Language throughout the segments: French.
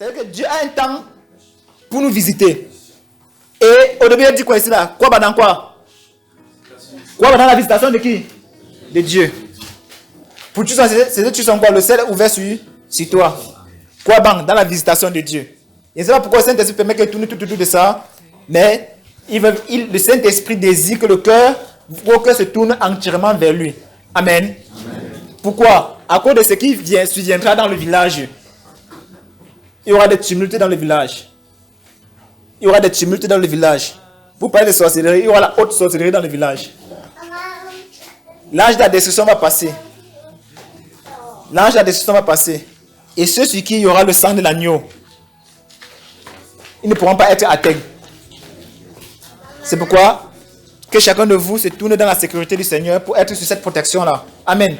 C'est-à-dire que Dieu a un temps pour nous visiter. Et au début, il dit quoi ici là? Quoi dans quoi? Quoi dans la visitation de qui? De Dieu. Pour tu sens quoi? Le ciel est ouvert sur toi. Quoi dans la visitation de Dieu. Je ne sais pas pourquoi le Saint-Esprit permet que tourne tout de ça, mais le Saint-Esprit désire que le cœur se tourne entièrement vers lui. Amen. Pourquoi? À cause de ce qui surviendra dans le village. Il y aura des tumultes dans le village. Il y aura des tumultes dans le village. Vous parlez de sorcellerie, il y aura la haute sorcellerie dans le village. L'âge de la destruction va passer. L'âge de la destruction va passer. Et ceux sur qui il y aura le sang de l'agneau, ils ne pourront pas être atteints. C'est pourquoi que chacun de vous se tourne dans la sécurité du Seigneur pour être sur cette protection-là. Amen.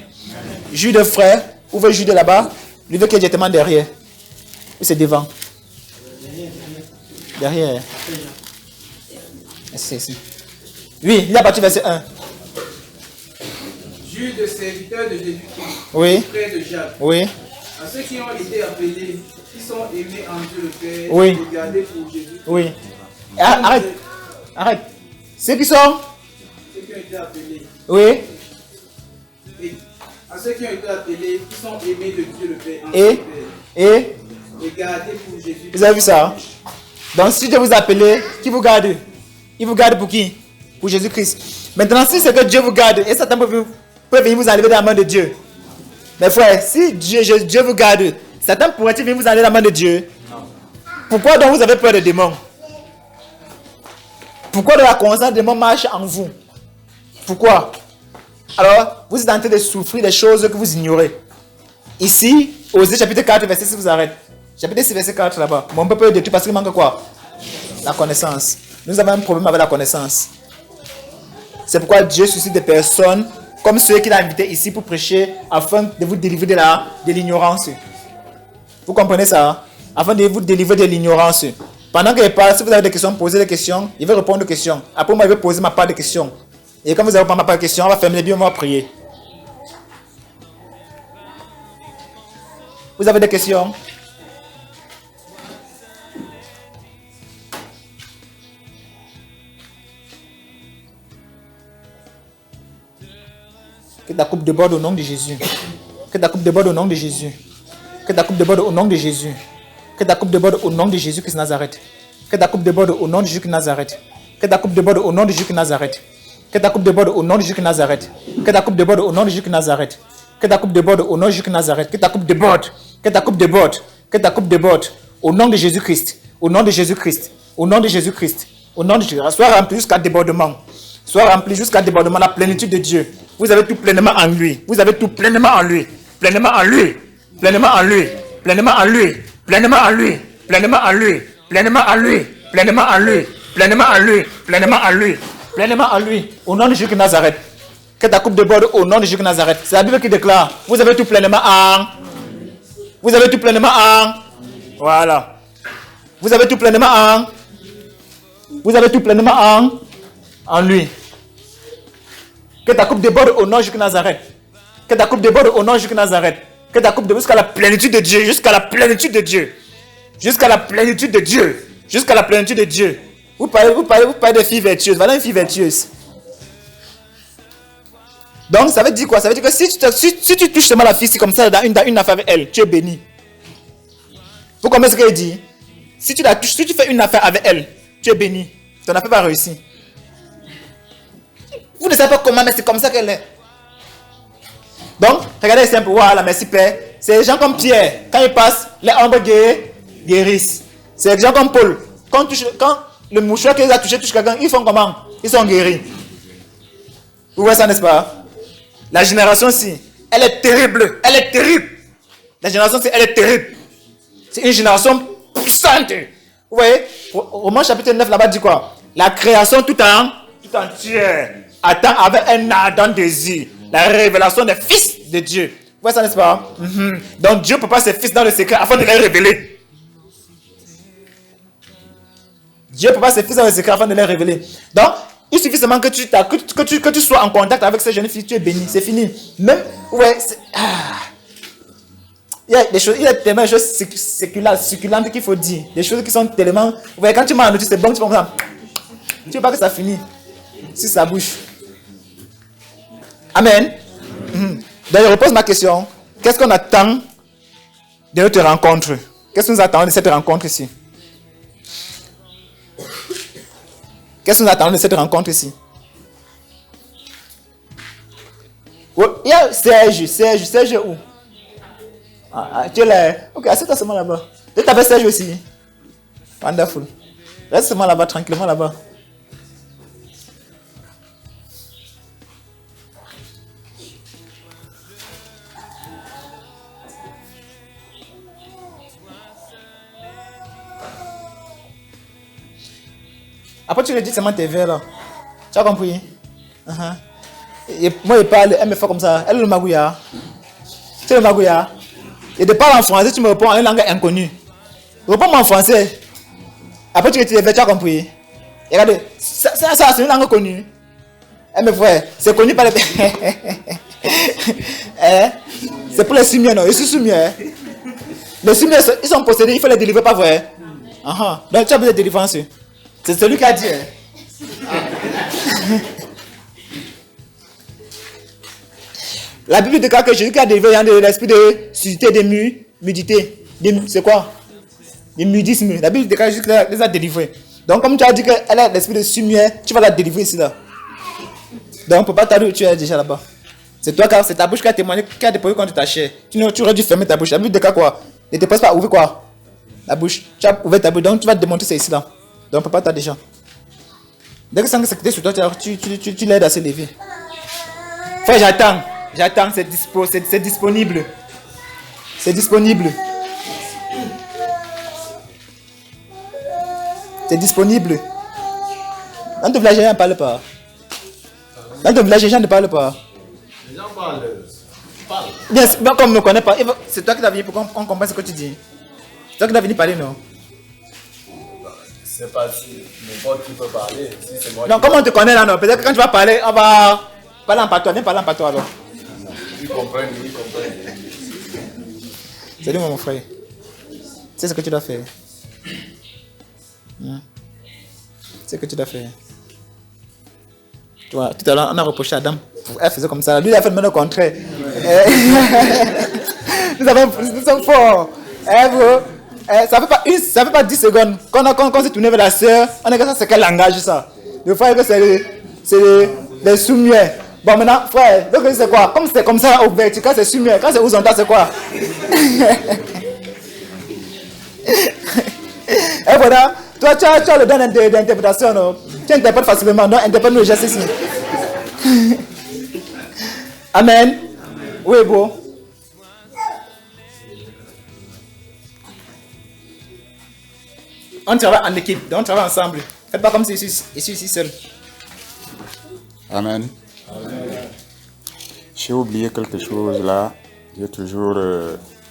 Jude frère, ouvrez Jude là-bas. Lui qui est directement derrière. Ou c'est devant. Derrière. C'est ici. Oui, il y a parti verset 1. Jude, serviteur de Jésus-Christ, oui. Frère de Jacques. Oui. À ceux qui ont été appelés, qui sont aimés en Dieu le Père, oui. Et gardés pour Jésus. Oui. Arrête. Ceux qui sont? Ceux qui ont été appelés. Oui. Et à ceux qui ont été appelés, qui sont aimés de Dieu le Père, en Dieu le Père. Et gardés pour Jésus. Vous avez vu ça? Donc si Dieu vous appelle, qui vous garde? Il vous garde pour qui? Pour Jésus-Christ. Maintenant, si c'est que Dieu vous garde, et Satan peut venir vous enlever dans la main de Dieu. Mais frère, si Dieu vous garde, Satan pourrait-il venir vous enlever dans la main de Dieu? Non. Pourquoi donc vous avez peur des démons? Pourquoi de la conscience des démons marche en vous? Pourquoi? Alors, vous êtes en train de souffrir des choses que vous ignorez. Ici, Osée chapitre 4, verset 6, vous arrête. Chapitre 6, verset 4 là-bas. Mon peuple est détruit parce qu'il manque quoi? La connaissance. Nous avons un problème avec la connaissance. C'est pourquoi Dieu suscite des personnes comme ceux qu'il a invités ici pour prêcher afin de vous délivrer de l'ignorance. Vous comprenez ça? Afin de vous délivrer de l'ignorance. Pendant que je parle, si vous avez des questions, posez des questions. Il va répondre aux questions. Après, moi, je vais poser ma part de questions. Et quand vous avez pas ma part de questions, on va fermer les yeux, on va prier. Vous avez des questions? Que ta coupe déborde au nom de Jésus. Que ta coupe déborde au nom de Jésus. Que ta coupe déborde au nom de Jésus. Que ta coupe déborde au nom de Jésus-Christ Nazareth. Que ta coupe déborde au nom de Jésus-Christ Nazareth. Que ta coupe déborde au nom de Jésus-Christ Nazareth. Que ta coupe déborde au nom de Jésus-Christ Nazareth. Que ta coupe déborde au nom de Jésus-Christ Nazareth. Que ta coupe déborde au nom de Jésus-Christ Nazareth. Que ta coupe déborde. Que ta coupe déborde. Que ta coupe déborde. Au nom de Jésus-Christ. Au nom de Jésus-Christ. Au nom de Jésus-Christ. Au nom de Jésus-Christ. Sois rempli jusqu'à débordement. Sois rempli jusqu'à débordement. La plénitude de Dieu. Vous avez tout pleinement en lui. Vous avez tout pleinement en lui. Pleinement en lui. Pleinement en lui. Pleinement en lui. Pleinement en lui. Pleinement en lui. Pleinement en lui. Pleinement en lui. Pleinement en lui. Pleinement en lui. Pleinement en lui. Au nom de Jésus de Nazareth. Que ta coupe déborde au nom de Jésus de Nazareth. C'est la Bible qui déclare. Vous avez tout pleinement en. Vous avez tout pleinement en. Voilà. Vous avez tout pleinement en. Vous avez tout pleinement en lui. Que ta coupe déborde au nom de Jésus de Nazareth. Que ta coupe déborde au nom de Jésus de Nazareth. Que ta coupe déborde jusqu'à la plénitude de Dieu. Jusqu'à la plénitude de Dieu. Jusqu'à la plénitude de Dieu. Jusqu'à la plénitude de Dieu. Vous parlez de filles vertueuses. Voilà une fille vertueuse. Donc ça veut dire quoi? Ça veut dire que si tu touches seulement la fille, c'est comme ça, dans une affaire avec elle, tu es béni. Vous comprenez ce qu'elle dit? Si tu la touches, si tu fais une affaire avec elle, tu es béni. Ton affaire va réussir. Vous ne savez pas comment, mais c'est comme ça qu'elle est. Donc, regardez, c'est simple. Voilà, merci Père. C'est des gens comme Pierre. Quand ils passent, les ombres guérissent. C'est des gens comme Paul. Quand le mouchoir qu'ils ont touché touche quelqu'un, ils font comment? Ils sont guéris. Vous voyez ça, n'est-ce pas? La génération-ci, elle est terrible. Elle est terrible. La génération-ci, elle est terrible. C'est une génération puissante. Vous voyez? Romains chapitre 9, là-bas dit quoi? La création tout entière attend avec un ardent désir la révélation des fils de Dieu. Vous voyez ça, n'est-ce pas? Donc Dieu prépare ses fils dans le secret afin de les révéler. Dieu prépare ses fils dans le secret afin de les révéler. Donc, il suffit seulement que tu sois en contact avec ces jeunes filles, tu es béni, c'est fini. Même, ouais, il il y a tellement de choses succulentes qu'il faut dire. Des choses qui sont tellement... Vous voyez, quand tu manges la nourriture, c'est bon, tu prends ça. Tu veux pas que ça finisse si ça bouge. Amen. Donc, je repose ma question. Qu'est-ce qu'on attend de notre rencontre? Qu'est-ce que nous attendons de cette rencontre ici? Qu'est-ce que nous attendons de cette rencontre ici? Il y a Serge où? Tu es là. Ok, assieds-toi seulement là-bas. Tu t'appelles Serge aussi. Wonderful. Reste seulement là-bas, tranquillement là-bas. Après, tu le dis seulement tes vers là. Tu as compris? Et moi, il parle, elle me fait comme ça. Elle est le magouya. Tu es le magouya. Et de parler en français, tu me réponds en une langue inconnue. Réponds-moi en français. Après, tu retires les vers, tu as compris? Et regardez, ça c'est une langue connue. Elle me fait, c'est connu par les... C'est pour les simiens, non? Je suis simiens. Les simiens, ils sont possédés, il faut les délivrer, pas vrai? Donc, tu as besoin de délivrance. C'est celui qui a dit. La Bible déclare que Jésus qui a délivré de l'esprit de suscité des mudité. C'est quoi? Des mudismes. La Bible déclare juste qu'elle les a délivrés. Donc, comme tu as dit qu'elle a l'esprit de sumière, tu vas la délivrer ici là. Donc, on ne peut pas t'arrêter où tu es déjà là-bas. C'est toi, car c'est ta bouche qui a témoigné, qui a déposé contre ta chair. Tu aurais dû fermer ta bouche. La Bible déclare quoi? Ne te presse pas à ouvrir quoi? La bouche. Tu as ouvert ta bouche, donc tu vas te démontrer c'est ici là. Donc, on ne peut pas t'arrêter déjà. Dès que ça c'est sur toi, tu l'aides à se lever. Frère, j'attends, c'est disponible. C'est disponible. C'est disponible. Dans ton village, les gens ne parlent pas. Dans ton village, les gens ne parlent pas. Les gens parlent. Bien, comme on ne me connaît pas, c'est toi qui dois venir pour qu'on comprenne ce que tu dis. C'est toi qui dois venir parler, non? Je ne sais pas si n'importe qui peut parler. Si c'est moi non, comme on te connaît là, non? Peut-être que quand tu vas parler, on va parler en patois. Viens parler en patois alors. Ils comprennent. Salut mon frère. C'est ce que tu dois faire. C'est ce que tu dois faire. Tu vois, tout à l'heure, on a reproché à Adam. Elle faisait comme ça. Lui, il a fait le contraire. Nous sommes forts. Ça fait pas 10 secondes. Quand on s'est tourné vers la sœur, on a dit ça, c'est quel langage ça? Le frère, c'est les soumiers. Bon, maintenant, frère, donc c'est quoi? Comme c'est comme ça au vertical, c'est soumier. Quand c'est horizontal, c'est quoi? Et voilà, toi, tu as le don d'interprétation, non? Tu interprètes facilement, non? Interprète le geste ici. Amen. Oui, bon. On travaille en équipe, donc on travaille ensemble. Faites pas comme si je suis ici seul. Amen. J'ai oublié quelque chose là. J'ai toujours...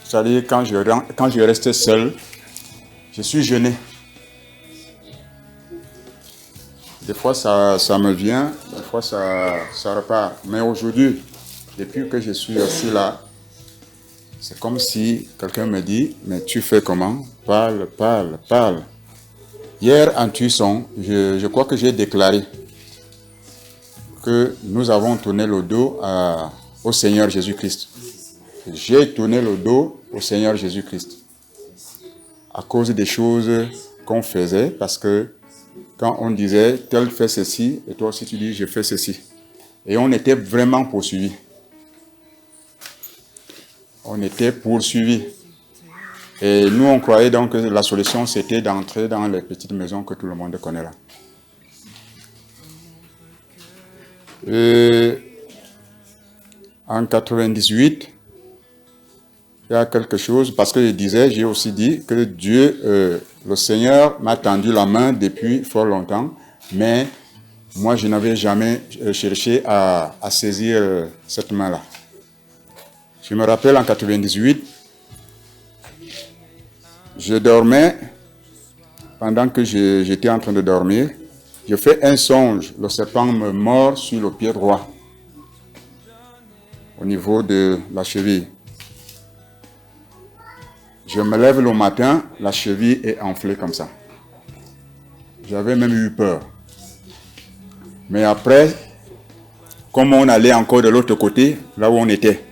c'est-à-dire, quand je reste seul, je suis gêné. Des fois, ça me vient, des fois, ça repart. Mais aujourd'hui, depuis que je suis assis là, c'est comme si quelqu'un me dit, mais tu fais comment? Parle. Hier, en Tucson, je crois que j'ai déclaré que nous avons tourné le dos au Seigneur Jésus-Christ. J'ai tourné le dos au Seigneur Jésus-Christ à cause des choses qu'on faisait, parce que quand on disait tel fait ceci et toi aussi tu dis je fais ceci, et on était vraiment poursuivis. On était poursuivis. Et nous on croyait donc que la solution c'était d'entrer dans les petites maisons que tout le monde connaît là. Et en 98, il y a quelque chose, parce que j'ai aussi dit que Dieu, le Seigneur m'a tendu la main depuis fort longtemps, mais moi je n'avais jamais cherché à saisir cette main-là. Je me rappelle en 98, je dormais, pendant que j'étais en train de dormir, je fais un songe, le serpent me mord sur le pied droit, au niveau de la cheville. Je me lève le matin, la cheville est enflée comme ça. J'avais même eu peur. Mais après, comme on allait encore de l'autre côté, là où on était,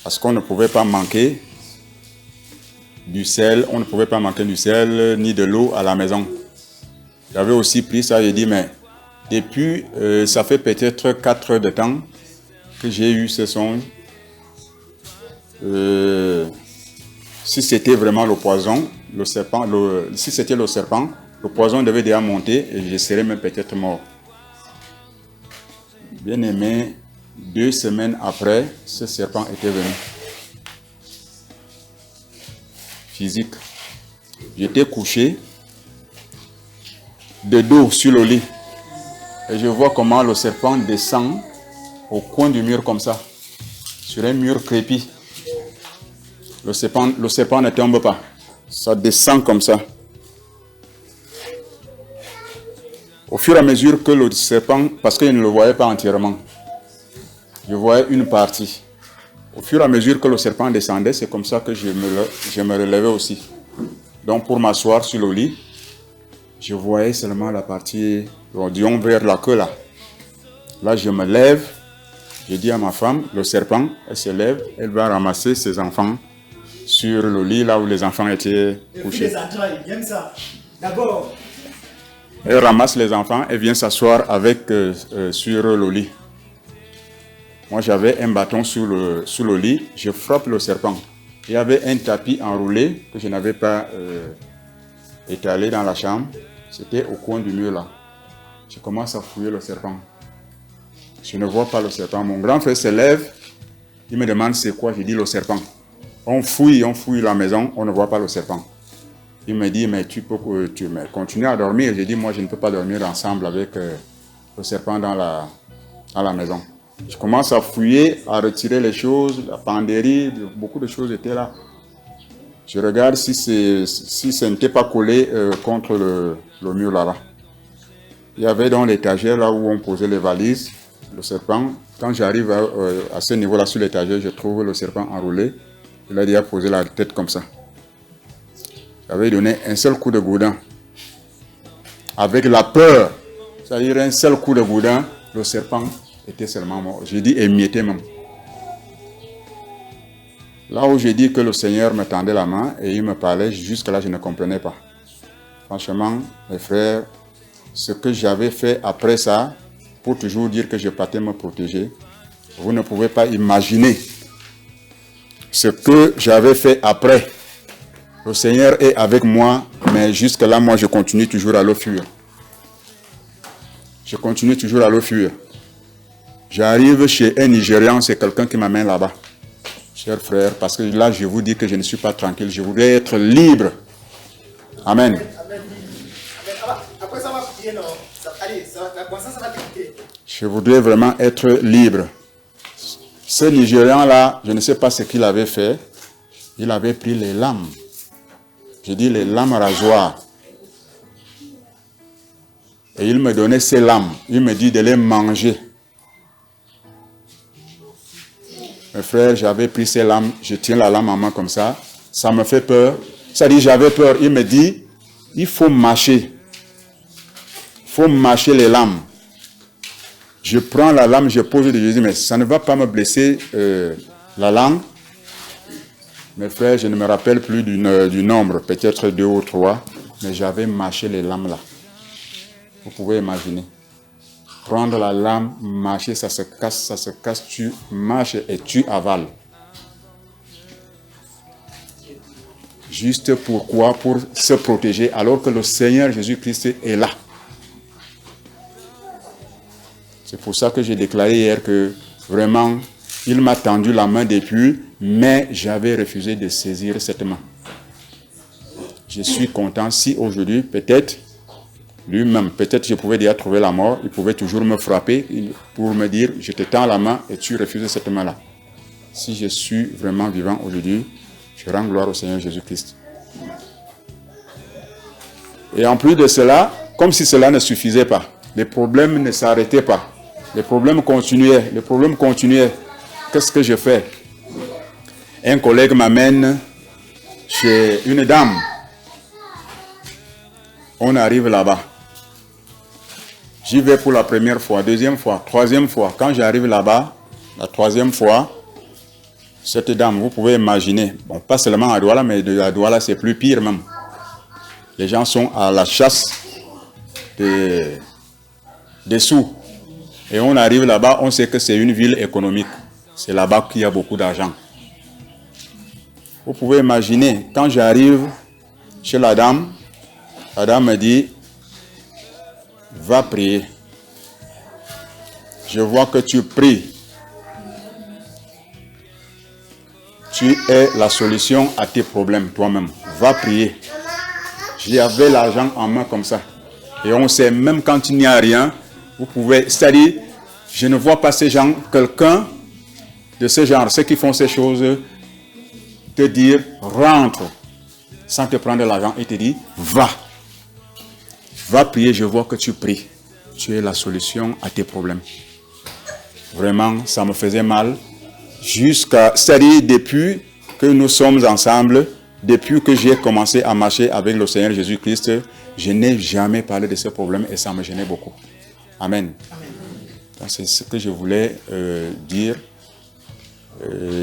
parce qu'on ne pouvait pas manquer du sel, on ne pouvait pas manquer du sel ni de l'eau à la maison. J'avais aussi pris ça, j'ai dit, mais depuis, ça fait peut-être 4 heures de temps que j'ai eu ce songe. Si c'était vraiment le poison, le serpent, si c'était le serpent, le poison devait déjà monter et je serais même peut-être mort. Bien aimé, 2 semaines après, ce serpent était venu. Physique. J'étais couché de dos sur le lit. Et je vois comment le serpent descend au coin du mur comme ça, sur un mur crépi. Le serpent ne tombe pas. Ça descend comme ça. Au fur et à mesure que le serpent, parce que je ne le voyais pas entièrement, je voyais une partie. Au fur et à mesure que le serpent descendait, c'est comme ça que je me relevais aussi. Donc pour m'asseoir sur le lit, je voyais seulement la partie, disons vers la queue là. Là je me lève, je dis à ma femme, le serpent, elle se lève, elle va ramasser ses enfants sur le lit là où les enfants étaient couchés. Les entrailles, j'aime ça. D'abord. Elle ramasse les enfants et vient s'asseoir avec sur le lit. Moi j'avais un bâton sur le lit, je frappe le serpent. Il y avait un tapis enroulé que je n'avais pas étalé dans la chambre. C'était au coin du mur là. Je commence à fouiller le serpent. Je ne vois pas le serpent. Mon grand frère se lève, il me demande c'est quoi, je dis le serpent. On fouille la maison, on ne voit pas le serpent. Il me dit, mais tu peux continuer à dormir. J'ai dit, moi, je ne peux pas dormir ensemble avec le serpent dans la maison. Je commence à fouiller, à retirer les choses, la penderie, beaucoup de choses étaient là. Je regarde si ça n'était pas collé contre le mur là-bas. Il y avait dans l'étagère là où on posait les valises, le serpent. Quand j'arrive à ce niveau-là sur l'étagère, je trouve le serpent enroulé. Il a déjà posé la tête comme ça. J'avais donné un seul coup de goudin. Avec la peur, c'est-à-dire un seul coup de goudin, le serpent était seulement mort. J'ai dit émietté même. Là où j'ai dit que le Seigneur me tendait la main et il me parlait, jusque-là je ne comprenais pas. Franchement, mes frères, ce que j'avais fait après ça, pour toujours dire que je partais me protéger, vous ne pouvez pas imaginer ce que j'avais fait après. Le Seigneur est avec moi, mais jusque-là, moi, je continue toujours à le fuir. Je continue toujours à le fuir. J'arrive chez un Nigérian, c'est quelqu'un qui m'amène là-bas. Chers frères, parce que là, je vous dis que je ne suis pas tranquille. Je voudrais être libre. Amen. Après ça va prier, non? Allez, la conscience va t'écouter. Je voudrais vraiment être libre. Ce Nigérian-là, je ne sais pas ce qu'il avait fait. Il avait pris les lames. Je dis les lames rasoirs. Et il me donnait ces lames. Il me dit de les manger. Mes frères, j'avais pris ces lames. Je tiens la lame en main comme ça. Ça me fait peur. Ça dit, j'avais peur. Il me dit, il faut mâcher. Il faut mâcher les lames. Je prends la lame, je pose et je dis, mais ça ne va pas me blesser la langue. Mes frères, je ne me rappelle plus du nombre, peut-être 2 ou 3, mais j'avais mâché les lames là. Vous pouvez imaginer. Prendre la lame, mâcher, ça se casse, tu mâches et tu avales. Juste pourquoi? Pour se protéger, alors que le Seigneur Jésus-Christ est là. C'est pour ça que j'ai déclaré hier que vraiment, il m'a tendu la main depuis, mais j'avais refusé de saisir cette main. Je suis content si aujourd'hui, peut-être, lui-même, peut-être je pouvais déjà trouver la mort, il pouvait toujours me frapper pour me dire, je te tends la main et tu refuses cette main-là. Si je suis vraiment vivant aujourd'hui, je rends gloire au Seigneur Jésus-Christ. Et en plus de cela, comme si cela ne suffisait pas, les problèmes ne s'arrêtaient pas. Les problèmes continuaient. Qu'est-ce que je fais? Un collègue m'amène chez une dame. On arrive là-bas. J'y vais pour la première fois, deuxième fois, troisième fois. Quand j'arrive là-bas, la troisième fois, cette dame, vous pouvez imaginer, bon, pas seulement à Douala, mais à Douala, c'est plus pire même. Les gens sont à la chasse des sous. Et on arrive là-bas, on sait que c'est une ville économique. C'est là-bas qu'il y a beaucoup d'argent. Vous pouvez imaginer, quand j'arrive chez la dame me dit, va prier. Je vois que tu pries. Tu es la solution à tes problèmes toi-même. Va prier. J'avais l'argent en main comme ça. Et on sait, même quand il n'y a rien, vous pouvez, c'est-à-dire, je ne vois pas ces gens, quelqu'un de ce genre, ceux qui font ces choses, te dire, rentre, sans te prendre l'argent et te dire, va. Va prier, je vois que tu pries. Tu es la solution à tes problèmes. Vraiment, ça me faisait mal. C'est-à-dire, depuis que nous sommes ensemble, depuis que j'ai commencé à marcher avec le Seigneur Jésus-Christ, je n'ai jamais parlé de ce problème et ça me gênait beaucoup. Amen. C'est ce que je voulais dire,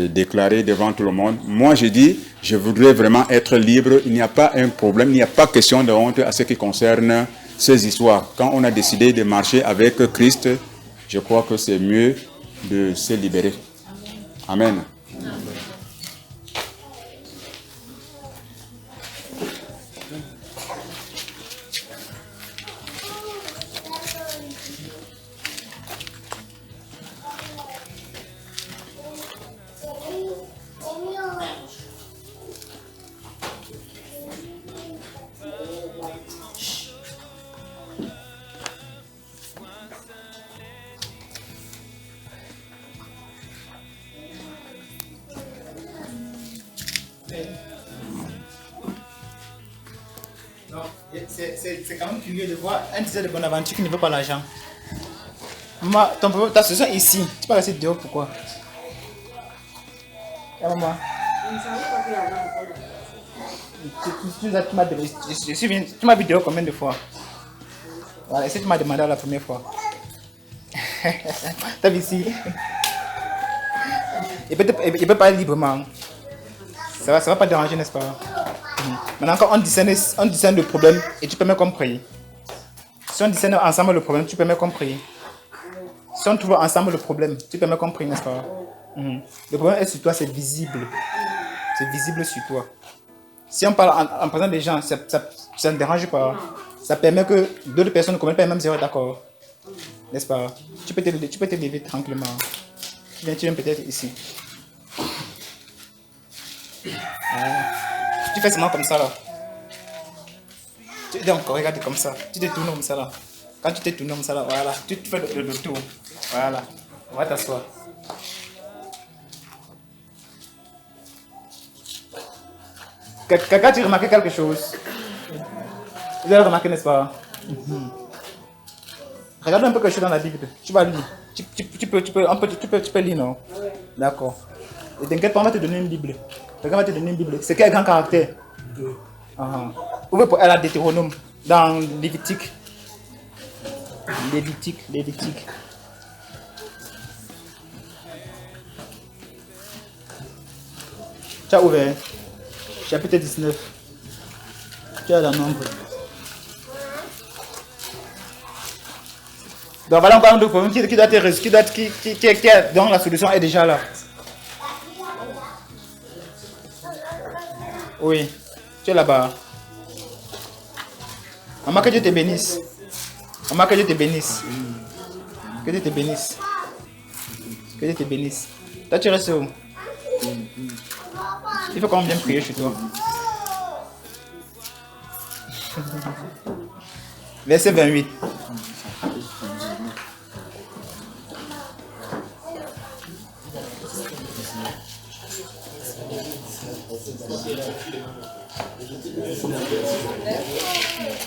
déclarer devant tout le monde. Moi, je dis, je voudrais vraiment être libre. Il n'y a pas un problème, il n'y a pas question de honte à ce qui concerne ces histoires. Quand on a décidé de marcher avec Christ, je crois que c'est mieux de se libérer. Amen. C'est quand même curieux de voir un disait de Bonaventure qui ne veut pas l'argent. Maman, ta solution est ici. Tu peux rester dehors, pourquoi? Maman. Tu m'as vu dehors combien de fois? Voilà, si tu m'as demandé la première fois. T'as vu ici? Il peut parler librement. Ça va pas déranger, n'est-ce pas? Maintenant, quand on discerne le problème et tu peux me comprendre. Si on discerne ensemble le problème, tu peux me comprendre. Si on trouve ensemble le problème, tu peux me comprendre, n'est-ce pas? Le problème est sur toi, c'est visible. C'est visible sur toi. Si on parle en présence des gens, ça ne dérange pas. Ça permet que d'autres personnes ne commettent pas les mêmes erreurs, d'accord? N'est-ce pas? Tu peux te lever tranquillement. Tu viens peut-être ici. Tu fais seulement comme ça là. Donc regarde comme ça. Tu te tournes comme ça là. Quand tu te tournes comme ça là, voilà. Tu fais le tour. Voilà. On va t'asseoir. Quelqu'un tu remarqué quelque chose? Vous avez remarqué, n'est-ce pas? Regarde un peu quelque chose dans la Bible. Tu vas lire. Tu peux lire, non? D'accord. Et t'inquiète pas, on va te donner une Bible. Quelqu'un va te donner une Bible. C'est quel grand caractère? Ouvrez pour elle à Deutéronome, dans Lévitique. Lévitique. Tu as ouvert. Chapitre 19. Tu as le nombre. Donc voilà encore un autre problème qui doit être résolu, donc la solution est déjà là. Oui, tu es là-bas. Maman, que Dieu te bénisse. Maman, que Dieu te bénisse. Que Dieu te bénisse. Que Dieu te bénisse. Toi, tu restes où? Il faut qu'on vienne prier chez toi. Verset 28.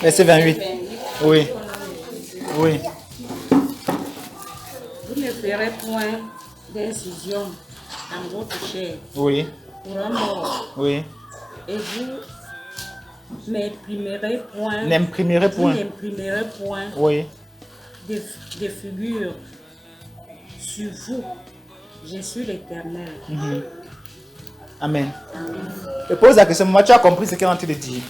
Verset 28. Oui. Oui. Vous ne ferez point d'incision dans votre chair. Oui. pour un mort. Oui. Et vous n'imprimerez point. N'imprimerez Vous point. n'imprimerez point Oui. des figures sur vous. Je suis l'Éternel. Amen. Je pose la question, moi, tu as compris ce qu'on est en train de dire?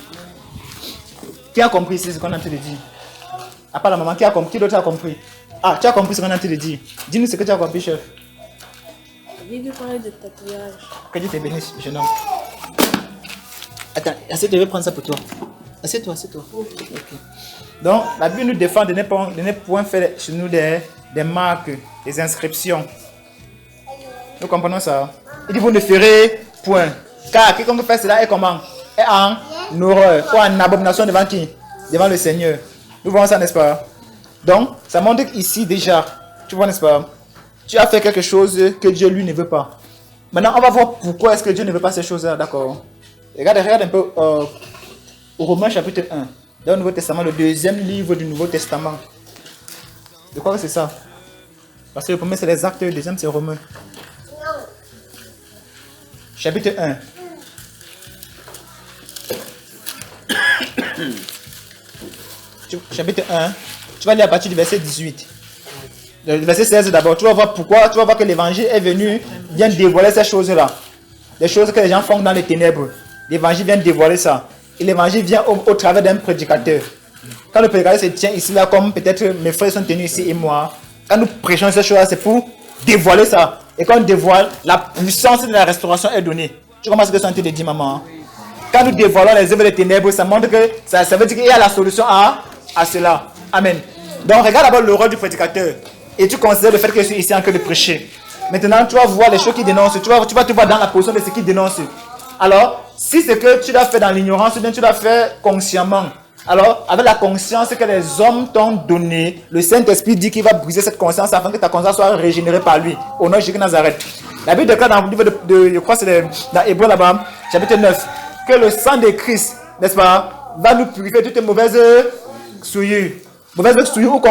Qui a compris ici ce qu'on est en train de dire? À part la maman, qui a compris? Qui d'autre a compris? Ah, tu as compris ce qu'on est en train de dire? Dis-nous ce que tu as compris, chef. J'ai dû parler de tatouage. Que Dieu te bénisse, jeune homme. Attends, assieds-toi, je vais prendre ça pour toi. Assieds-toi, assieds-toi. Ok. Donc, la Bible nous défend de ne point faire chez nous des marques, des inscriptions. Nous comprenons ça. Il dit, vous ne ferez point. Car quiconque fait cela est comment? Est en horreur ou en abomination devant qui? Devant le Seigneur. Nous voyons ça, n'est-ce pas? Donc, ça montre ici déjà, tu vois, n'est-ce pas? Tu as fait quelque chose que Dieu, lui, ne veut pas. Maintenant, on va voir pourquoi est-ce que Dieu ne veut pas ces choses-là, d'accord? Regarde un peu Romains chapitre 1, dans le Nouveau Testament, le deuxième livre du Nouveau Testament. Je crois que c'est ça. Parce que le premier, c'est les Actes, le deuxième, c'est Romains. Chapitre 1. Chapitre 1, tu vas lire à partir du verset 18. Le verset 16 d'abord, tu vas voir pourquoi, tu vas voir que l'évangile est venu, vient dévoiler ces choses-là. Les choses que les gens font dans les ténèbres. L'évangile vient dévoiler ça. Et l'évangile vient au travers d'un prédicateur. Quand le prédicateur se tient ici, là, comme peut-être mes frères sont tenus ici et moi, quand nous prêchons ces choses-là, c'est pour dévoiler ça. Et quand on dévoile, la puissance de la restauration est donnée. Tu comprends ce que je suis en train de dire, maman? Quand nous dévoilons les œuvres des ténèbres, ça montre que ça veut dire qu'il y a la solution à cela. Amen. Donc regarde d'abord le rôle du prédicateur. Et tu considères le fait que je suis ici en train de prêcher. Maintenant, tu vas voir les choses qui dénoncent. Tu vas te voir dans la position de ce qui dénonce. Alors, si c'est que tu l'as fait dans l'ignorance, ou bien tu l'as fait consciemment, alors, avec la conscience que les hommes t'ont donnée, le Saint-Esprit dit qu'il va briser cette conscience afin que ta conscience soit régénérée par lui. Au nom de Jésus de Nazareth. La Bible déclare dans le livre je crois que c'est dans Hébreu là-bas, chapitre 9, que le sang de Christ, n'est-ce pas, va nous purifier de toutes les mauvaises souillures. Mauvaises souillures ou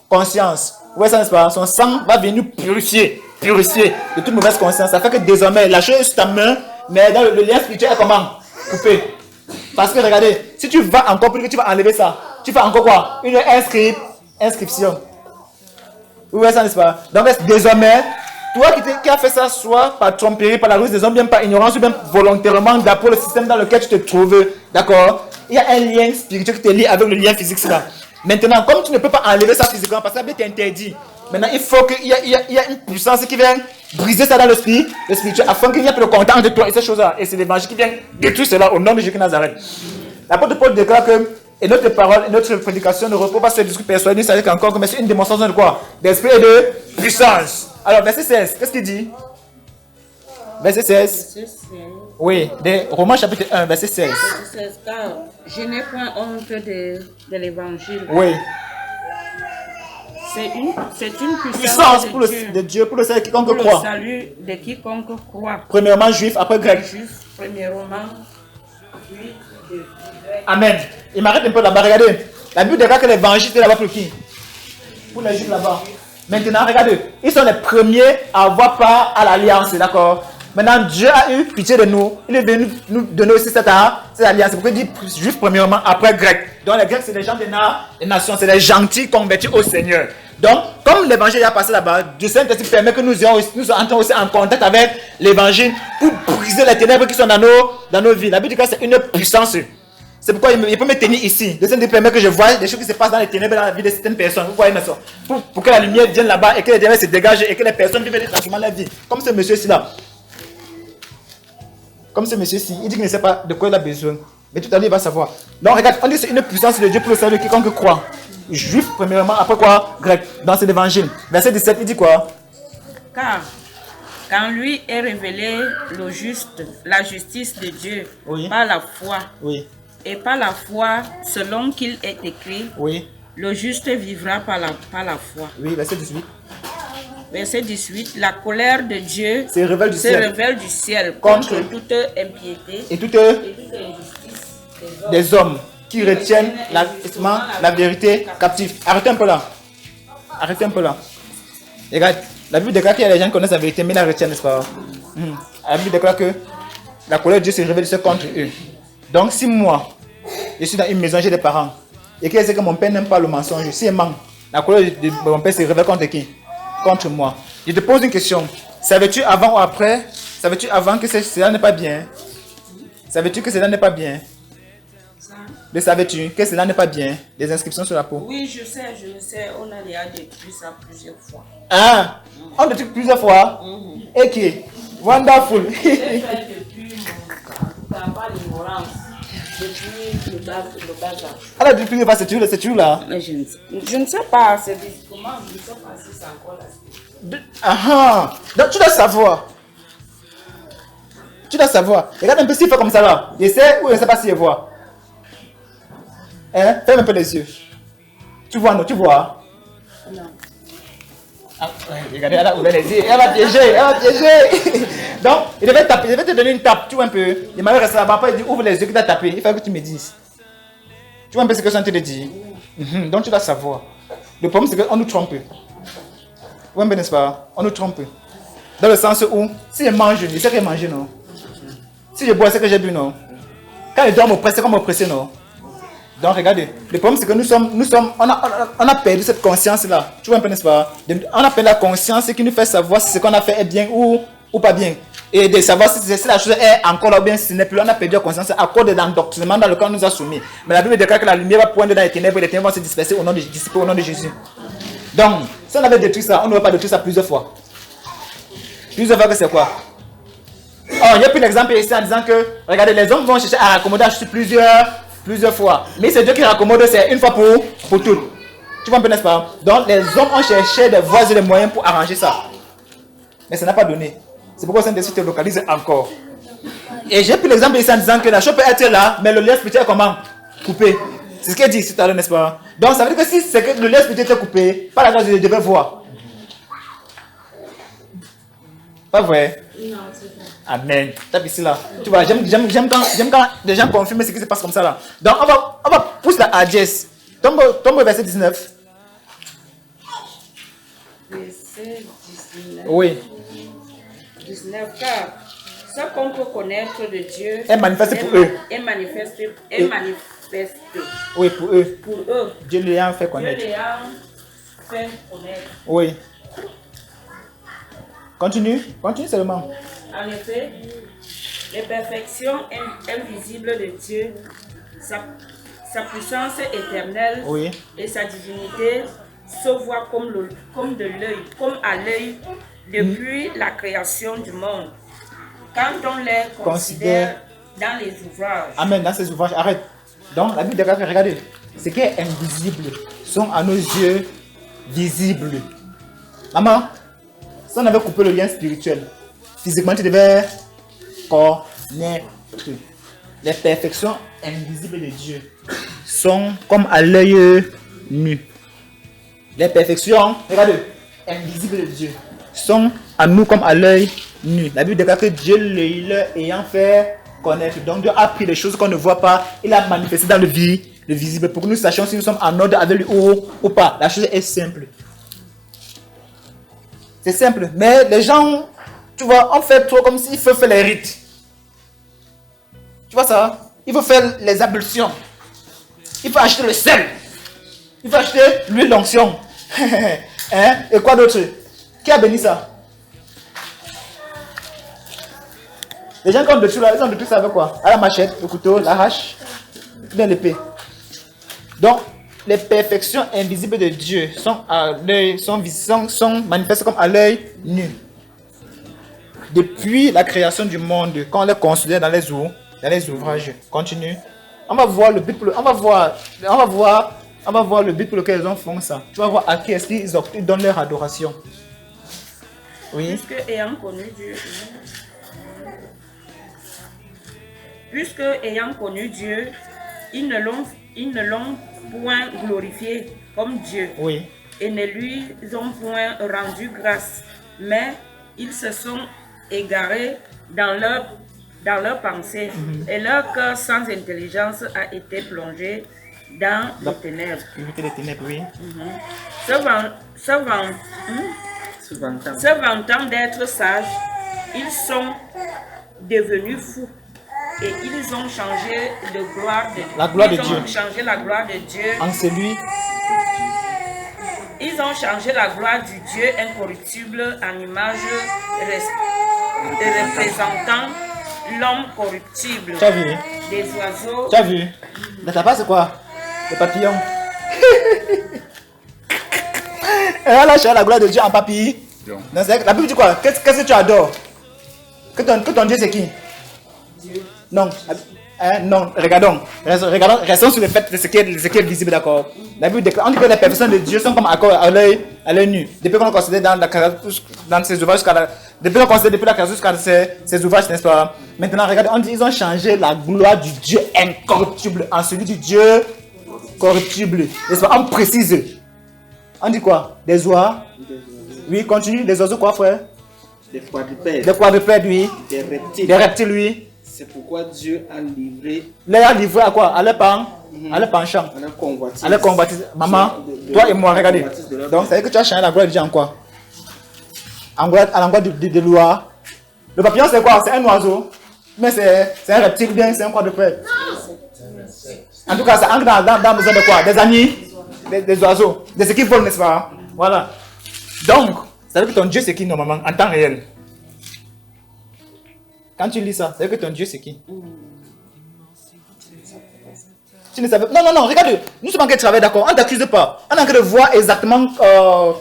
conscience. Vous voyez ça, n'est-ce pas? Son sang va venir purifier de toute mauvaise conscience. Ça fait que désormais, la chose est sur ta main, mais dans le lien spirituel est comment? Coupé. Parce que regardez, si tu vas encore plus que tu vas enlever ça, tu fais encore quoi? Une inscription. Vous voyez ça, n'est-ce pas? Donc désormais, toi qui as fait ça, soit par tromperie, par la ruse des hommes, bien par ignorance, ou bien volontairement, d'après le système dans lequel tu te trouves, d'accord? Il y a un lien spirituel qui te lie avec le lien physique là. Maintenant, comme tu ne peux pas enlever ça physiquement, parce que ça peut être interdit, maintenant il faut qu'il y ait une puissance qui vient briser ça dans le spirituel, afin qu'il n'y ait plus de contact entre toi et ces choses-là. Et c'est l'évangile qui vient détruire cela au nom de Jésus de Nazareth. L'apôtre Paul déclare que et notre parole et notre prédication ne repose pas sur le discours personnel, c'est encore mais c'est une démonstration de quoi? D'esprit et de puissance. Alors, verset 16, qu'est-ce qu'il dit? Verset 16. Oui, de Romains chapitre 1, verset 16. Verset 16, car je n'ai point honte de l'évangile. Oui. C'est une Puissance de Dieu, pour le salut de quiconque pour le croit. salut de quiconque croit. Premièrement juif, après grec. Juif, premièrement, puis de grec. Amen. Il m'arrête un peu là-bas, regardez. La Bible déclare que l'évangile est là-bas pour qui? Pour les juifs là-bas. Maintenant, regardez. Ils sont les premiers à avoir part à l'alliance, d'accord? Maintenant, Dieu a eu pitié de nous. Il est venu nous donner aussi cette alliance. C'est pourquoi il dit juif premièrement, après grec. Donc les grecs, c'est les gens des nations, c'est les gentils convertis au Seigneur. Donc, comme l'évangile est passé là-bas, Dieu Saint-Esprit permet que nous entrons aussi en contact avec l'évangile pour briser les ténèbres qui sont dans nos vies. La Bible dit que c'est une puissance. C'est pourquoi il peut me tenir ici. Le Saint-Esprit permet que je voie des choses qui se passent dans les ténèbres dans la vie de certaines personnes. Vous voyez, pour que la lumière vienne là-bas et que les ténèbres se dégagent et que les personnes vivent des transformations de la vie. Comme ce monsieur-ci là. Comme ce monsieur-ci, il dit qu'il ne sait pas de quoi il a besoin. Mais tout à l'heure, il va savoir. Donc, regarde, on dit que c'est une puissance de Dieu pour le salut de quiconque croit. Juif, premièrement, après quoi? Grec, dans cet évangile. Verset 17, il dit quoi? Car quand lui est révélé la justice de Dieu Oui. par la foi, Oui. et par la foi, selon qu'il est écrit, Oui. le juste vivra par la foi. Oui, verset 18. Verset 18, la colère de Dieu Se révèle du ciel contre toute impiété et toute injustice des hommes qui retiennent la vérité captive. Arrêtez un peu là. Arrêtez un peu là. Regarde, la Bible déclare qu'il y a des gens qui connaissent la vérité, mais la retiennent, n'est-ce pas? La Bible déclare que la colère de Dieu se révèle contre eux. Donc si moi, je suis dans une maison, j'ai des parents, et que je sais que mon père n'aime pas le mensonge, si il ment, la colère de mon père se révèle contre qui? Contre moi. Je te pose une question. Savais-tu avant ou après? Savais-tu avant que cela n'est pas bien? Savais-tu que cela n'est pas bien? Le savais-tu que cela n'est pas bien? Les inscriptions sur la peau. Oui, je sais. On a déjà détruit ça plusieurs fois. Ah, on détruit plusieurs fois. Et qui? Wonderful. J'ai fait depuis mon pas l'ignorance. Depuis le bazar. Alors, depuis que c'est toujours là. Mais je ne sais pas. C'est comment? Je ne sais pas si c'est encore là. Ah, donc tu dois savoir. Tu dois savoir. Regarde un peu s'il fait comme ça là. Il sait ou il ne sait pas s'il voit. Hein? Ferme un peu les yeux. Tu vois, non? Tu vois? Non. Ah, regardez, elle a ouvert les yeux. Elle va piéger. Donc, il devait te donner une tape. Tu vois un peu. Il m'avait resté là-bas. Après, il dit ouvre les yeux qu'il t'a tapé. Il faut que tu me dises. Tu vois un peu ce que je suis en train de dire? Donc, tu dois savoir. Le problème, c'est qu'on nous trompe. Oui, mais n'est-ce pas? On nous trompe. Dans le sens où, si je mange, je sais que j'ai mangé, non? Si je bois, c'est que j'ai bu, non? Quand je dois m'oppresser, c'est comme m'oppresser, non? Donc, regardez. Le problème, c'est que on a perdu cette conscience-là. Tu vois un peu, n'est-ce pas? On a perdu la conscience qui nous fait savoir si ce qu'on a fait est bien ou pas bien. Et de savoir si la chose est encore là ou bien si ce n'est plus. On a perdu la conscience à cause de l'endoctrinement dans lequel on nous a soumis. Mais la Bible déclare que la lumière va poindre dans les ténèbres et les ténèbres vont se disperser au nom de Jésus. Donc, si on avait détruit ça, on n'aurait pas détruit ça plusieurs fois. Plusieurs fois que c'est quoi? Oh, il y a pris l'exemple ici en disant que, regardez, les hommes vont chercher à raccommoder plusieurs fois. Mais c'est Dieu qui raccommode, c'est une fois pour toutes. Tu vois un peu, n'est-ce pas? Donc, les hommes ont cherché des voies et des moyens pour arranger ça. Mais ça n'a pas donné. C'est pourquoi Saint-Esprit te localise encore. Et j'ai pris l'exemple ici en disant que la chose peut être là, mais le lien spirituel est comment? Coupé. C'est ce qu'il dit tout à l'heure, n'est-ce pas? Donc, ça veut dire que si c'est que le lien spirituel était coupé, par la grâce de Dieu, je devais voir. Pas vrai? Non, c'est vrai. Amen. Tape ici là. Tu vois, j'aime quand les gens confirment ce qui se passe comme ça là. Donc, on va pousser la hardiesse. Tombe au verset 19. Verset 19. Oui. 19. Car ce qu'on peut connaître de Dieu Est manifesté pour eux. Est manifesté. Oui, pour eux. Pour eux. Dieu les a fait Dieu connaître. les a fait connaître. Oui. Continue seulement. En effet, les perfections invisibles de Dieu, sa puissance éternelle Oui. et sa divinité se voient comme à l'œil depuis la création du monde. Quand on les considère dans les ouvrages. Amen, dans ces ouvrages. Arrête. Donc, la Bible déclare que, regardez, ce qui est invisible sont à nos yeux visibles. Maman, si on avait coupé le lien spirituel, physiquement, tu devais connaître. Les perfections invisibles de Dieu sont comme à l'œil nu. Les perfections, regardez, invisibles de Dieu sont à nous comme à l'œil nu. La Bible déclare que Dieu leur ayant fait connaître. Donc Dieu a pris les choses qu'on ne voit pas, il a manifesté dans le visible pour que nous sachions si nous sommes en ordre avec lui ou pas. La chose est simple. C'est simple, mais les gens, tu vois, on fait trop comme s'il faut faire les rites. Tu vois ça? Il faut faire les ablutions. Il faut acheter le sel. Il faut acheter l'huile d'onction. Hein? Et quoi d'autre? Qui a béni ça? Les gens qui ont détruit là, ils ont détruit ça avec quoi? À la machette, le couteau, la hache, bien l'épée. Donc, les perfections invisibles de Dieu sont à l'œil, sont manifestées comme à l'œil nu. Depuis la création du monde, quand on les considère dans les ouvrages. Continue. On va voir le but pour on va voir le but pour lequel ils font ça. Tu vas voir à qui est-ce qu'ils donnent leur adoration. Oui. Puisque ayant connu Dieu, ils ne l'ont point glorifié comme Dieu. Oui. Et ne lui ont point rendu grâce, mais ils se sont égarés dans leur pensée, et leur cœur sans intelligence a été plongé dans les ténèbres. Les ténèbres, oui. Se vantant d'être sages, ils sont devenus fous. Et ils ont changé de gloire de Dieu. La gloire de Ils Dieu. ont changé la gloire de Dieu. En celui, Ils ont changé la gloire du Dieu incorruptible en image représentant l'homme corruptible. tu as vu? Des oiseaux. Tu as vu? Dans ta part, c'est quoi? Le papillon. Et là, là, la gloire de Dieu en papillon. Non, la Bible dit quoi? Qu'est-ce que tu adores? Que ton Dieu, c'est qui? Dieu. Non. Non, regardons, restons sur le fait de ce qui est visible, d'accord. La Bible déclare, on dit que les perfections de Dieu sont comme à l'œil nu. Depuis qu'on considère dans ses ouvrages, depuis qu'on considère depuis la création jusqu'à ses ouvrages, n'est-ce pas? Maintenant, regardez, on dit ils ont changé la gloire du Dieu incorruptible en celui du Dieu corruptible. N'est-ce pas? On précise. On dit quoi? Des oies. Oui, continue. Des oiseaux quoi, frère? Des quadrupèdes. Des quadrupèdes, oui. Des reptiles. Des reptiles, oui. C'est pourquoi Dieu a livré Les a livré à quoi? À leur penchant. à leur convoitise. À leur convoitise. Maman, toi et moi, regardez. Donc, ça veut dire que tu as changé la gloire de Dieu en quoi? À l'endroit de loi. Le papillon, c'est quoi? C'est un oiseau. Mais c'est un reptile, bien, c'est un quadrupède. En tout cas, ça entre dans besoin de quoi? Des amis, des oiseaux, des équipes volent, n'est-ce pas? Voilà. Donc, ça veut dire que ton Dieu, c'est qui normalement, en temps réel? Quand tu lis ça, ça veut dire que ton Dieu, c'est qui? Tu ne savais pas. Non, regarde, nous sommes en train de travailler, d'accord? On ne t'accuse pas. On est en train de voir exactement. On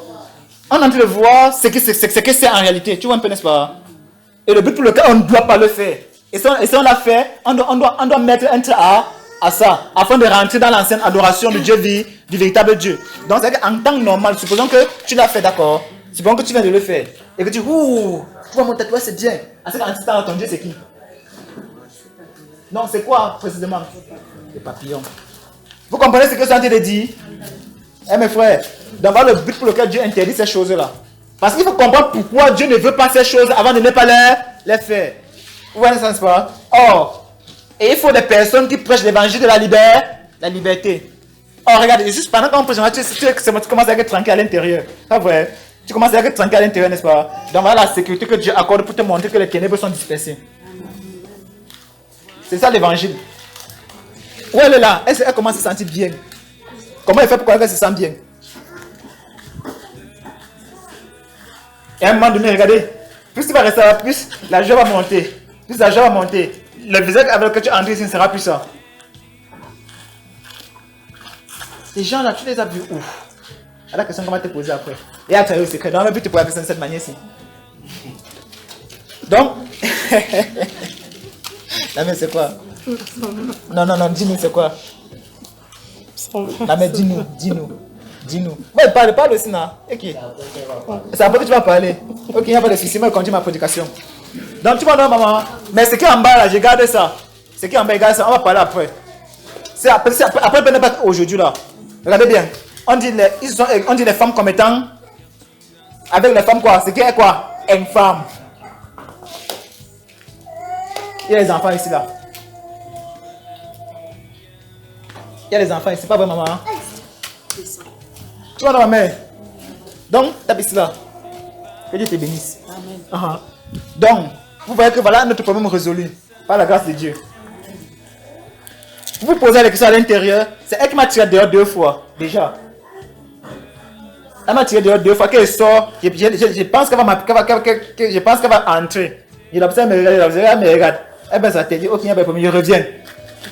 est en train de voir ce que c'est en réalité. Tu vois un peu, n'est-ce pas? Et le but pour lequel on ne doit pas le faire. Et si on l'a fait, on doit mettre un trait à ça, afin de rentrer dans l'ancienne adoration du Dieu du véritable Dieu. Donc, c'est-à-dire qu'en temps normal, supposons que tu l'as fait, d'accord? Supposons que tu viens de le faire. Et que tu dis, ouh, vois mon tatouage, c'est bien. À cet instant, ton Dieu, c'est qui? Non, c'est quoi précisément? Les papillons. Vous comprenez ce que c'est en train de dire? Eh mes frères, d'avoir le but pour lequel Dieu interdit ces choses-là. Parce qu'il faut comprendre pourquoi Dieu ne veut pas ces choses avant de ne pas les faire. Vous voyez ça, n'est-ce pas? Or, et il faut des personnes qui prêchent l'évangile de la liberté. Or, regardez, juste pendant qu'on prêche, tu commences à être tranquille à l'intérieur. C'est vrai. Tu commences à être tranquille à l'intérieur, n'est-ce pas? Donc voilà la sécurité que Dieu accorde pour te montrer que les ténèbres sont dispersées. C'est ça l'évangile. Où elle est là? Elle commence à se sentir bien. Comment elle fait pour qu'elle se sente bien? Et à un moment donné, regardez, plus tu vas rester là, plus la joie va monter. Plus la joie va monter. Le visage avec lequel tu entres ici ne sera plus ça. Ces gens-là, tu les as vus où? À la question qu'on va te poser après. Et à travers le secret. Dans le but, tu pourrais faire de cette manière-ci. Donc, la mère, c'est quoi? Non, dis-nous, c'est quoi? La mère, dis-nous. Ouais, parle aussi, non? Ok. C'est après que tu vas parler. Ok, il n'y a pas de souci, moi, je continue ma prédication. Donc, tu vois, non, maman. Mais ce qui est en bas, là, j'ai gardé ça. Ce qui est en bas, regarde ça, on va parler après. Après, pas aujourd'hui, là. Regardez bien. On dit les femmes comme étant. Avec les femmes, quoi? Ce qui est quoi? Infâme. Il y a les enfants ici, là. Il y a les enfants ici, pas vrai, maman? Tu vois, ma mère? Donc, tape ici, là. Que Dieu te bénisse. Amen. Donc, vous voyez que voilà notre problème résolu par la grâce de Dieu. Vous vous posez la question à l'intérieur. C'est elle qui m'a tiré dehors 2 fois, déjà. Elle m'a tiré dehors 2 fois. Qu'elle sort, je pense qu'elle va entrer. Il observe, elle me regarde. Eh bien, ça te dit, ok, il y a un problème, je reviens.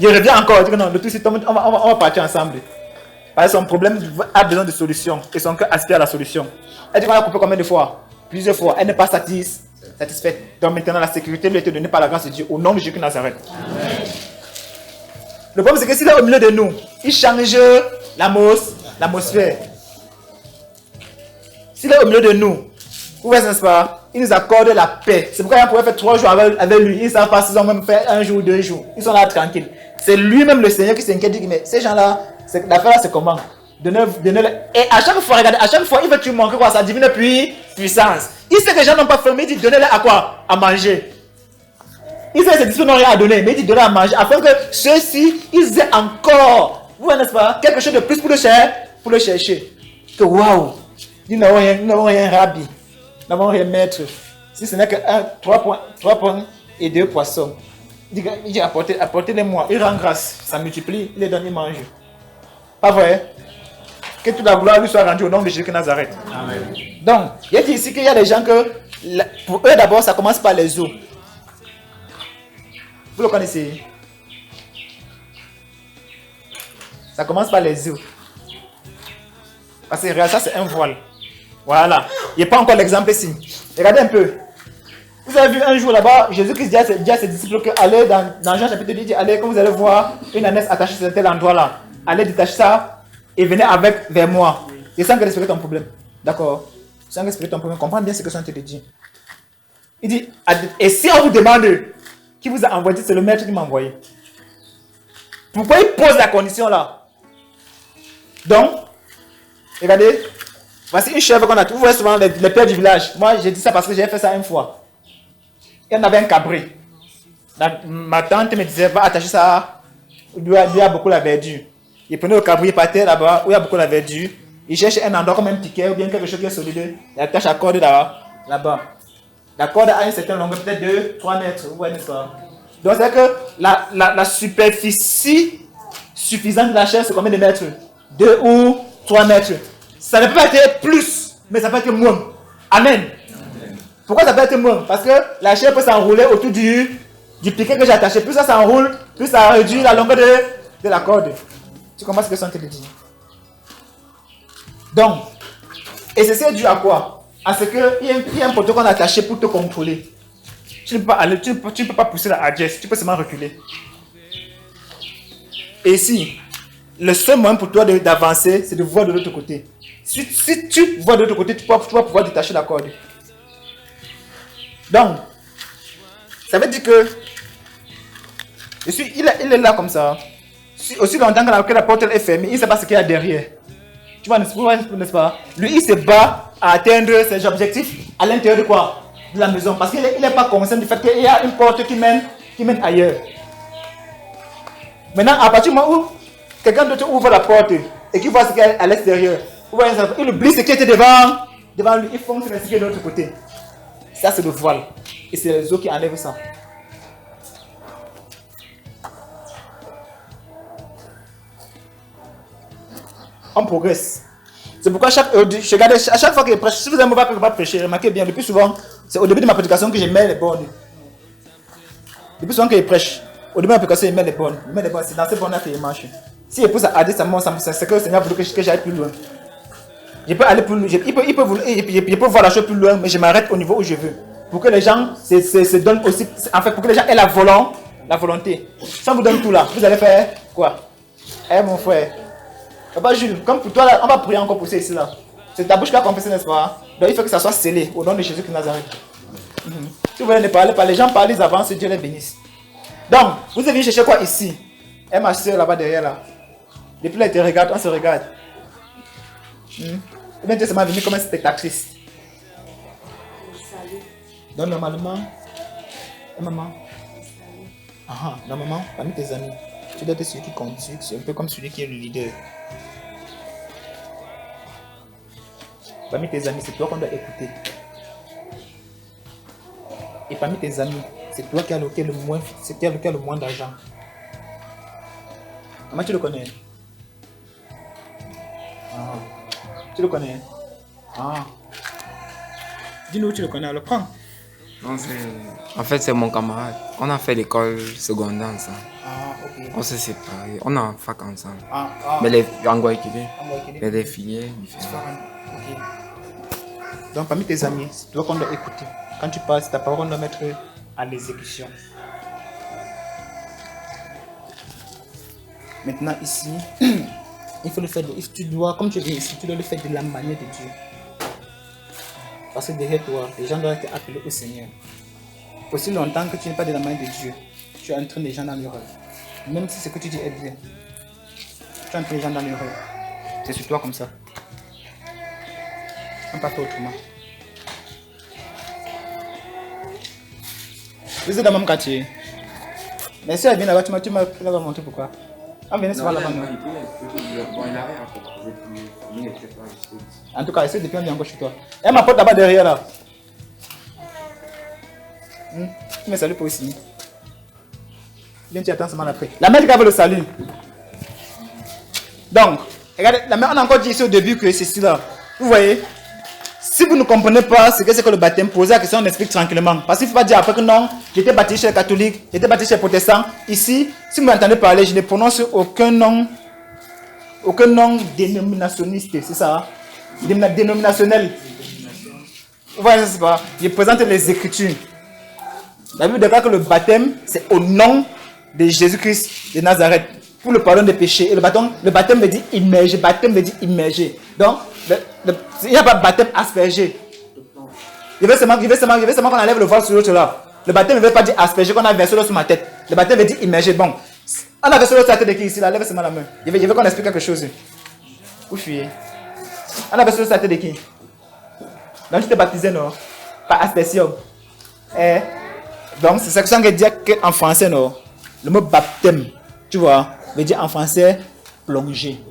Je reviens encore. Je dis que non, le tout, on va partir ensemble. Parce que son problème a besoin de solution. Et son cœur aspire à la solution. Elle dit qu'on a coupé combien de fois? Plusieurs fois. Elle n'est pas satisfaite. Donc maintenant, la sécurité lui a été donnée par la grâce de Dieu. Au nom de Jésus de Nazareth. Amen. Le problème, c'est que s'il est au milieu de nous, il change l'atmosphère. S'il est au milieu de nous, vous voyez, n'est-ce pas? Il nous accorde la paix. C'est pourquoi il pourrait faire 3 jours avec lui. Ils ne savent pas s'ils ont même fait 1 jour ou 2 jours. Ils sont là tranquilles. C'est lui-même le Seigneur qui s'inquiète. Il dit, mais ces gens-là, l'affaire là, c'est comment? Et à chaque fois, regardez, à chaque fois, il veut tu montrer quoi? Sa divine puissance. Il sait que les gens n'ont pas faim, mais il dit, donnez-leur à quoi? À manger. Il sait que ces disciples n'ont rien à donner, mais il dit, donnez à manger. Afin que ceux-ci, ils aient encore, vous voyez, n'est-ce pas? Quelque chose de plus pour le chercher. Que waouh! Nous n'avons rien rabbi. Nous n'avons rien maître. Si ce n'est que 3 points et 2 poissons. Il dit apportez-les-moi. Il rend grâce, ça multiplie, il les donne, il mange. Pas vrai? Que toute la gloire lui soit rendue au nom de Jésus de Nazareth. Amen. Donc, il dit ici qu'il y a des gens que, pour eux d'abord, ça commence par les eaux. Vous le connaissez? Ça commence par les eaux. Parce que regarde, ça c'est un voile. Voilà. Il n'y a pas encore l'exemple ici. Regardez un peu. Vous avez vu un jour là-bas, Jésus-Christ dit à ses disciples que allez dans Jean chapitre 10, allez, quand vous allez voir une ânesse attachée sur tel endroit-là, allez détacher ça et venez avec vers moi. Et sans que respecter ton problème. D'accord? Sans respecter ton problème, comprends bien ce que ça te dit. Il dit, et si on vous demande qui vous a envoyé, c'est le maître qui m'a envoyé. Pourquoi il pose la condition là? Donc, regardez, voici une chèvre qu'on a. Vous voyez souvent les pères du village. Moi, j'ai dit ça parce que j'ai fait ça une fois. Il y en avait un cabri. Ma tante me disait, va attacher ça. Il y a beaucoup la verdure. Il prenait le cabri, il partait là-bas où il y a beaucoup la verdure. Il cherche un endroit comme un ticket ou bien quelque chose qui est solide. Il attache la corde là-bas. La corde a une certaine longueur, peut-être 2-3 mètres. Vous voyez, n'est-ce pas? Donc, c'est que la superficie suffisante de la chair, c'est combien de mètres? 2 ou 3 mètres. Ça ne peut pas être plus, mais ça peut être moins. Amen. Pourquoi ça peut être moins? Parce que la chair peut s'enrouler autour du piquet que j'ai attaché. Plus ça s'enroule, plus ça réduit la longueur de la corde. Tu comprends ce que ça te dit? Donc, et ceci est dû à quoi? À ce qu'il y a un poteau qu'on a attaché pour te contrôler. Tu ne peux pas aller, tu ne peux pas pousser la adjesse, tu peux seulement reculer. Et ici, le seul moyen pour toi d'avancer, c'est de voir de l'autre côté. Si tu vois de l'autre côté, tu vas pouvoir détacher la corde. Donc, ça veut dire que il est là comme ça. Aussi longtemps que la porte est fermée, il ne sait pas ce qu'il y a derrière. Tu vois, n'est-ce pas? Lui, il se bat à atteindre ses objectifs à l'intérieur de quoi? De la maison. Parce qu'il n'est pas conscient du fait qu'il y a une porte qui mène ailleurs. Maintenant, à partir du moment où quelqu'un d'autre ouvre la porte et qu'il voit ce qu'il y a à l'extérieur, il oublie ce qui était devant lui, il fonce vers ce qui est de l'autre côté. Ça, c'est le voile. Et c'est les eaux qui enlèvent ça. On progresse. C'est pourquoi à chaque fois que je prêche, si vous avez pas prêcher, remarquez bien, le plus souvent, c'est au début de ma prédication que je mets les bornes. Le plus souvent que je prêche, au début de ma prédication, je mets les bornes. C'est dans ces bornes-là que je marche. Si je pousse à aller, c'est que le Seigneur voulait que j'aille plus loin. Je peux aller plus loin. Il peut voir la chose plus loin, mais je m'arrête au niveau où je veux. Pour que les gens se donnent aussi. En fait, pour que les gens aient la volonté. Si on vous donne tout là, vous allez faire quoi? Eh mon frère. Papa Jules, comme pour toi, là, on va prier encore pour ça ici là. C'est ta bouche qui a confessé, n'est-ce pas? Donc il faut que ça soit scellé au nom de Jésus de Nazareth. Si vous voulez ne parler pas, les gens parlent, ils avancent, Dieu les bénisse. Donc, vous avez chercher quoi ici? Et ma soeur là-bas derrière là. Depuis là, elle te regarde, on se regarde. Ou bien tu es seulement venue comme une spectatrice. Donc normalement, maman. Normalement, parmi tes amis, tu dois être celui qui conduit, c'est un peu comme celui qui est le leader. Parmi tes amis, c'est toi qu'on doit écouter. Et parmi tes amis, c'est toi qui as le moins d'argent. Comment tu le connais? Tu le connais? Dis-nous où tu le connais, alors prends. Non, en fait, c'est mon camarade. On a fait l'école secondaire ensemble. Ok. On s'est séparés. On est en fac ensemble. Mais les Angoïkidé. Mais les filières différentes. Donc, parmi tes amis, c'est toi qu'on doit écouter. Quand tu parles, c'est ta parole qu'on doit mettre à l'exécution. Maintenant, ici, il faut le faire. Comme tu viens ici, tu dois le faire de la manière de Dieu. Parce que derrière toi, les gens doivent être appelés au Seigneur. Aussi longtemps que tu n'es pas de la main de Dieu, tu entraînes les gens dans l'erreur. Même si ce que tu dis est bien, tu entraînes les gens dans l'erreur. C'est sur toi comme ça. On ne peut pas faire autrement. Vous êtes dans le même quartier. Mais si elle vient là-bas, tu m'as montré pourquoi. On venait souvent là-bas. En tout cas, essaie de bien encore chez toi. Et ma porte là-bas derrière là. Tu me salues pas aussi. Viens, tu attends seulement après. La mère qui avait le salut. Donc, regardez, la mère, on a encore dit ici au début que c'est cela. Vous voyez, si vous ne comprenez pas ce que c'est que le baptême, posez la question, on explique tranquillement. Parce qu'il ne faut pas dire après que non, j'étais baptisé chez les catholiques, j'étais baptisé chez les protestants. Ici, si vous m'entendez parler, je ne prononce aucun nom dénominationniste, c'est ça, hein? Dénominationnel. Vous voyez, c'est pas. Je présente les Écritures. La Bible déclare que le baptême, c'est au nom de Jésus-Christ de Nazareth pour le pardon des péchés. Et le baptême veut dire immerger. Baptême veut dire immerger. Donc, il n'y a pas de baptême aspergé. Il veut seulement qu'on enlève le voile sur l'autre là. Le baptême ne veut pas dire asperger, qu'on a versé l'eau sur ma tête. Le baptême veut dire immerger. Bon, on a versé l'eau sur la tête de qui ici là? Lève seulement la main. Je veux qu'on explique quelque chose. Vous fuyez. On a versé l'eau sur la tête de qui? Donc, tu t'es baptisé, non? Par aspersion. Donc, c'est ça que ça veut dire qu'en français, non? Le mot baptême, tu vois, veut dire en français plonger.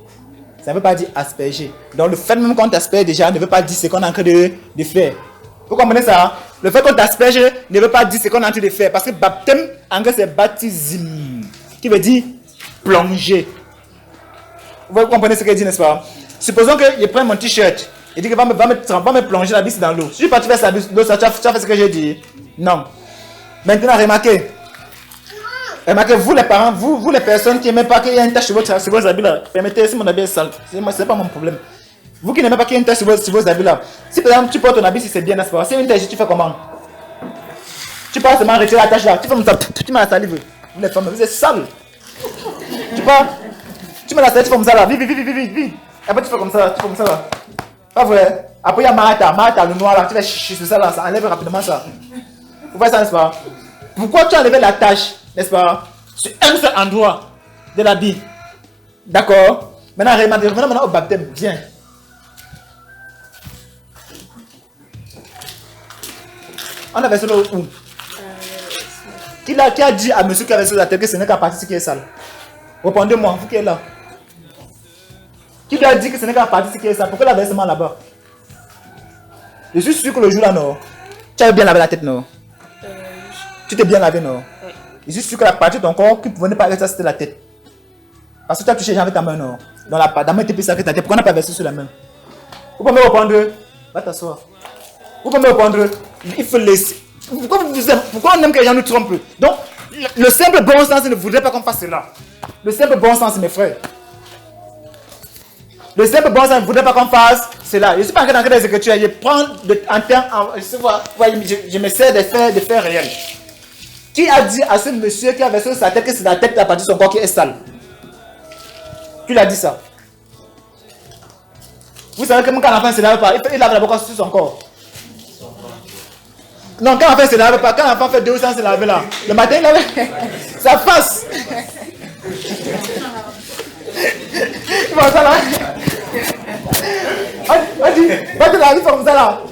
Ça ne veut pas dire asperger. Donc, le fait même qu'on t'asperge déjà ne veut pas dire ce qu'on est en train de faire. Vous comprenez ça? Le fait qu'on t'asperge ne veut pas dire ce qu'on est en train de faire. Parce que baptême, en anglais, c'est baptisme, qui veut dire plonger. Vous comprenez ce que je dis, n'est-ce pas? Supposons que je prends mon t-shirt. Il dit qu'il va me plonger la bise dans l'eau. Si je suis parti faire l'eau, tu as fait ce que j'ai dit? Non. Maintenant, remarquez, vous les parents, vous les personnes qui n'aiment pas qu'il y ait une tache sur vos habits là, permettez, si mon habit est sale, ce n'est pas mon problème. Vous qui n'aimez pas qu'il y ait une tache sur vos habits là, si par exemple tu portes ton habit, si c'est bien, n'est-ce pas? Si une tache, tu fais comment? Tu pars seulement retirer la tache là, tu fais comme ça, tu mets la salive. Vous les femmes, vous êtes sales. Tu mets la salive, tu fais comme ça là, vite. Après tu fais comme ça, là. Pas vrai? Après il y a Martha, le noir là, tu fais sur ça là, ça enlève rapidement ça. Vous voyez ça, n'est-ce pas? Pourquoi tu as enlevé la tache, n'est-ce pas? Sur un seul endroit de l'habit. D'accord? Maintenant au baptême, viens. On a versé l'eau où? Qui a dit à monsieur qui a versé la tête que ce n'est qu'à partir qui est sale? Répondez-moi, vous qui êtes là. Qui lui a dit que ce n'est qu'à partir qui est sale? Pourquoi la versement là-bas? Je suis sûr que le jour là, non? Tu avais bien lavé la tête, non? Tu t'es bien lavé, non? Oui. Je suis sûr que la partie de ton corps qui ne pouvait pas rester, c'était la tête. Parce que tu as touché les gens avec ta main, non? Dans la main était plus sale que ta tête. Pourquoi on n'a pas versé sur la main? Vous pouvez me répondre? Va t'asseoir. Vous pouvez me répondre? Il faut laisser. Pourquoi on aime que les gens nous trompent? Donc, le simple bon sens ne voudrait pas qu'on fasse cela. Le simple bon sens, mes frères. Le simple bon sens ne voudrait pas qu'on fasse cela. Je ne suis pas en train des écritures. Je prends en termes. Je me sers de faits réels. Qui a dit à ce monsieur qui a versé sa tête que c'est la tête de la partie de son corps qui est sale? Qui l'a dit ça? Vous savez que quand l'enfant ne se lave pas, il lave d'abord sur son corps. Non, quand l'enfant ne se lave pas, quand l'enfant fait 2 ans se laver là, le matin il lave sa face. Bon, ça là. Va te laver comme ça là.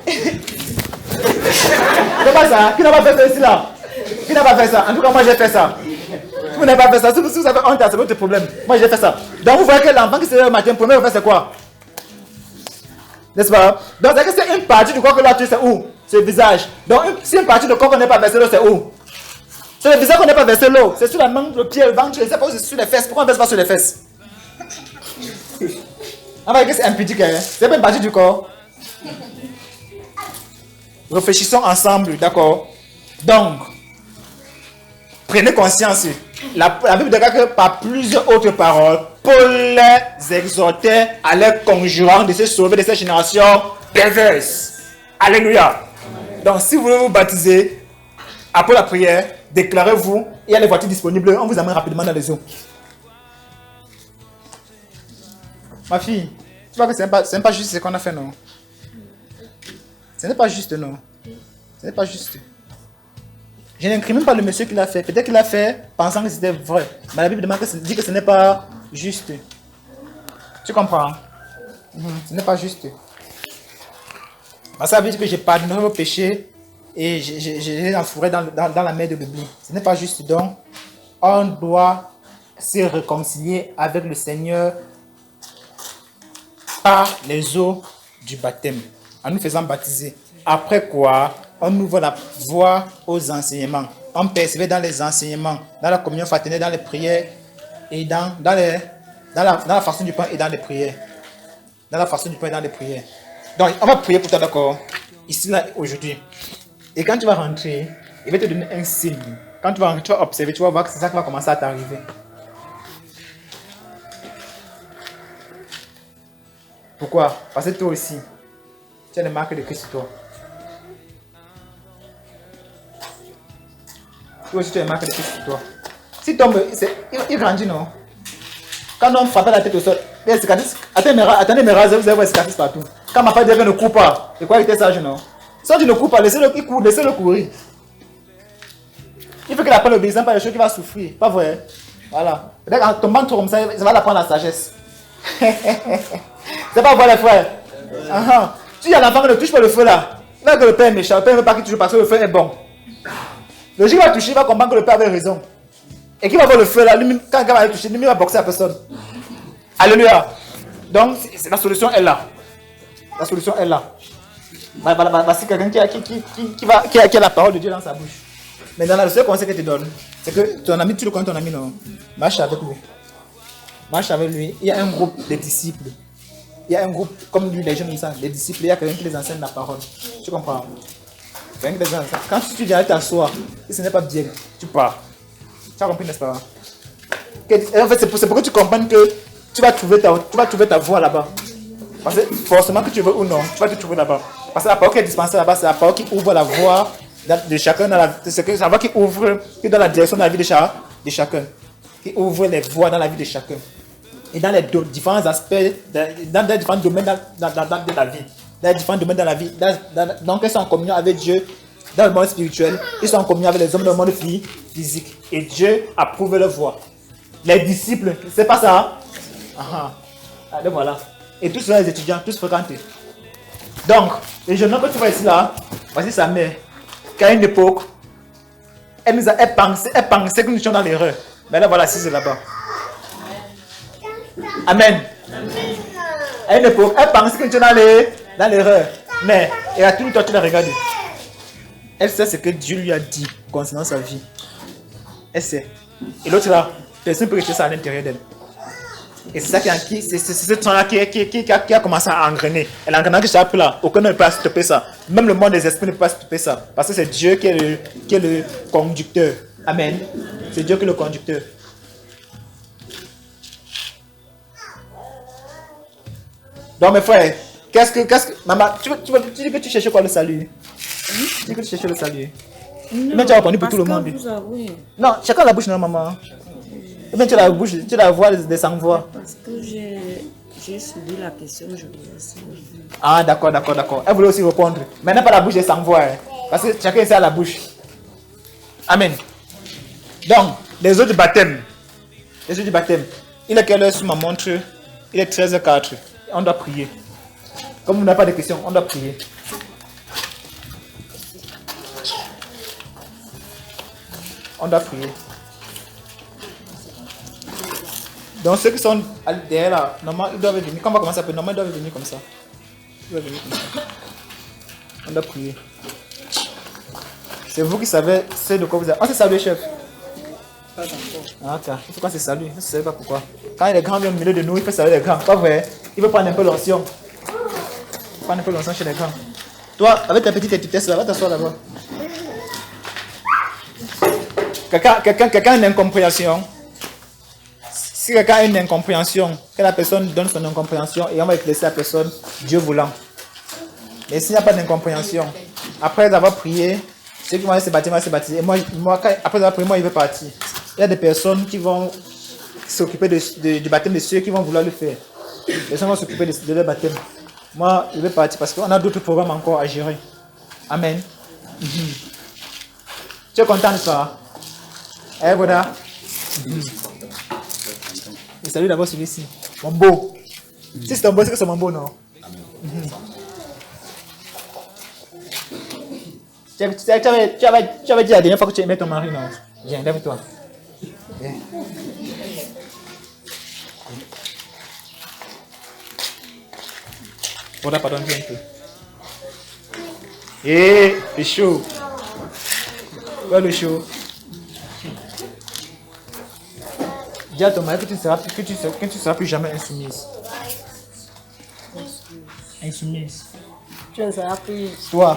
C'est pas ça. Qui n'a pas fait ça ici là? Qui n'a pas fait ça? En tout cas, moi j'ai fait ça. Vous n'avez pas fait ça. Si vous avez honte, c'est votre problème. Moi j'ai fait ça. Donc vous voyez que l'enfant qui se lève le matin, premier fait c'est quoi? N'est-ce pas? Donc c'est une partie du corps que là tu sais où? C'est le visage. Donc si une partie du corps qu'on n'est pas versé l'eau, c'est où? C'est le visage qu'on n'est pas versé l'eau. C'est sur la main, le pied, le ventre, je ne sais pas où c'est sur les fesses. Pourquoi on ne verse pas sur les fesses? On va dire que c'est impudique, hein? C'est pas une partie du corps. Réfléchissons ensemble, d'accord? Donc, prenez conscience. La Bible déclare que par plusieurs autres paroles, Paul les exhortait à les conjurant de se sauver de cette génération perverse. Alléluia. Donc, si vous voulez vous baptiser, après la prière, déclarez-vous. Il y a les voitures disponibles. On vous amène rapidement dans les eaux. Ma fille, tu vois que ce n'est pas juste ce qu'on a fait, non? Ce n'est pas juste, non? Ce n'est pas juste. Je n'incrimine pas le monsieur qui l'a fait. Peut-être qu'il l'a fait pensant que c'était vrai. Mais la Bible dit que ce n'est pas juste. Tu comprends? Ce n'est pas juste. Ça veut dire que j'ai pardonné vos péchés et je les enfourré dans la mer de l'oubli. Ce n'est pas juste. Donc, on doit se réconcilier avec le Seigneur par les eaux du baptême, en nous faisant baptiser. Après quoi, on ouvre la voie aux enseignements. on persévère dans les enseignements, dans la communion fraternelle, dans les prières et dans la façon du pain et dans les prières. Dans la façon du pain et dans les prières. Donc, on va prier pour toi, d'accord? Ici, là, aujourd'hui. Et quand tu vas rentrer, il va te donner un signe. Quand tu vas rentrer, tu vas observer, tu vas voir que c'est ça qui va commencer à t'arriver. Pourquoi? Parce que toi aussi, tu as les marques de Christ sur toi. Toi aussi, tu as les marques de Christ sur toi. Si tombe, il grandit, non? Quand on frappe la tête au sol, les cicatrices, attendez mes rases, vous allez voir les cicatrices partout. Quand ma femme dit ne court pas, c'est quoi il était sage, non? Si tu ne cours pas, laissez-le courir. Il faut qu'il apprenne l'obéissance par les choses qu'il va souffrir. Pas vrai? Voilà. Peut-être en tombant trop comme ça, ça va l'apprendre la sagesse. C'est pas vrai, les frères. Si il y a l'enfant qui ne touche pas le feu là, là que le père est méchant, le père ne veut pas qu'il touche parce que le feu est bon. Le jour qu'il va toucher, il va comprendre que le père avait raison. Et qu'il va voir le feu là, lui, quand il va le toucher, lui, il va boxer la personne. Alléluia. Donc, la solution est là. La solution est là. C'est quelqu'un qui a la parole de Dieu dans sa bouche. Mais dans le seul conseil que je te donne, c'est que ton ami, tu le connais ton ami, non? Marche avec lui. Marche avec lui. Il y a un groupe de disciples. Il y a un groupe, comme lui, les jeunes comme ça, les disciples, il y a quelqu'un qui les enseigne la parole. Tu comprends? Quelqu'un qui les enseigne. Quand tu viens t'asseoir, si ce n'est pas bien, tu pars. Tu as compris, n'est-ce pas? En fait, c'est pour que tu comprennes que tu vas trouver ta voie là-bas. Parce que forcément que tu veux ou non, tu vas te trouver là-bas. Parce que la parole qui est dispensée là-bas, c'est la parole qui ouvre la voie de chacun, c'est la voie qui ouvre, qui donne la direction de la vie de chacun. Qui ouvre les voies dans la vie de chacun. Et dans les différents aspects, dans les différents domaines de la vie. Dans les différents domaines de la vie. Donc, ils sont en communion avec Dieu dans le monde spirituel. Ils sont en communion avec les hommes dans le monde physique. Et Dieu approuve leur voie. Les disciples, c'est pas ça? Allez, voilà. Et tous sont les étudiants, tous fréquentés. Donc, les jeunes que tu vois ici là, voici sa mère. Qu'à une époque, elle pensait que nous étions dans l'erreur. Mais là, voilà, si c'est là-bas. Amen. À une époque, elle pensait que nous étions dans l'erreur. Mais elle a tout le temps, tu l'as regardé. Elle sait ce que Dieu lui a dit concernant sa vie. Elle sait. Et l'autre là, personne ne peut rester ça à l'intérieur d'elle. Et c'est ça c'est ce temps-là qui a commencé à engrainer. Et l'engrenage que j'ai appris là, aucun ne peut pas stopper ça. Même le monde des esprits ne peut pas stopper ça. Parce que c'est Dieu qui est le conducteur. Amen. C'est Dieu qui est le conducteur. Donc mes frères, maman, tu dis que tu cherches quoi le salut? Tu dis que tu cherches le salut? Non, mais tu as répondu pour tout le monde. Non, chacun a la bouche, non maman? Ou bien tu as la bouche, tu as la voix des sans-voix. Parce que j'ai suivi la question, je voulais aussi. Ah, d'accord. Elle voulait aussi répondre. Mais elle n'a pas la bouche des sans-voix. Parce que chacun ici a la bouche. Amen. Donc, les eaux du baptême. Il est quelle heure sur ma montre? Il est 13h04. On doit prier. Comme vous n'avez pas de questions, on doit prier. On doit prier. Donc ceux qui sont derrière là, normalement ils doivent venir. Quand on va commencer à prier, normalement ils doivent venir comme ça. On doit prier. C'est vous qui savez c'est de quoi vous êtes. On s'est salué, chef. Pas encore. Ah, tiens, il faut qu'on se salue. Je ne sais pas pourquoi. Quand les grands viennent au milieu de nous, il faut saluer les grands. Pas vrai? Il veut prendre un peu l'onction. Prendre un peu l'onction chez les grands. Toi, avec ta petite étiquette là, va t'asseoir là-bas. Quelqu'un a une incompréhension. Si quelqu'un a une incompréhension, que la personne donne son incompréhension et on va laisser la personne, Dieu voulant. Mais s'il n'y a pas d'incompréhension, après avoir prié, ceux qui vont aller se baptiser, Et moi, après avoir prié, moi, il veut partir. Il y a des personnes qui vont s'occuper du baptême de ceux qui vont vouloir le faire. Les personnes vont s'occuper de leur baptême. Moi, je vais partir parce qu'on a d'autres programmes encore à gérer. Amen. Tu es content de ça? Eh, voilà. Et salut d'abord celui-ci. Mon beau. Si c'est ton beau, c'est que c'est mon beau, non? Tu avais dit la dernière fois que tu aimais ton mari, non? Viens, lève-toi. Viens. Voilà, pardon, viens un peu. Eh, c'est chaud. Ouais, le chaud. Dis à ton mari que tu ne seras plus jamais insoumise. Insoumise. Tu ne seras plus. Toi.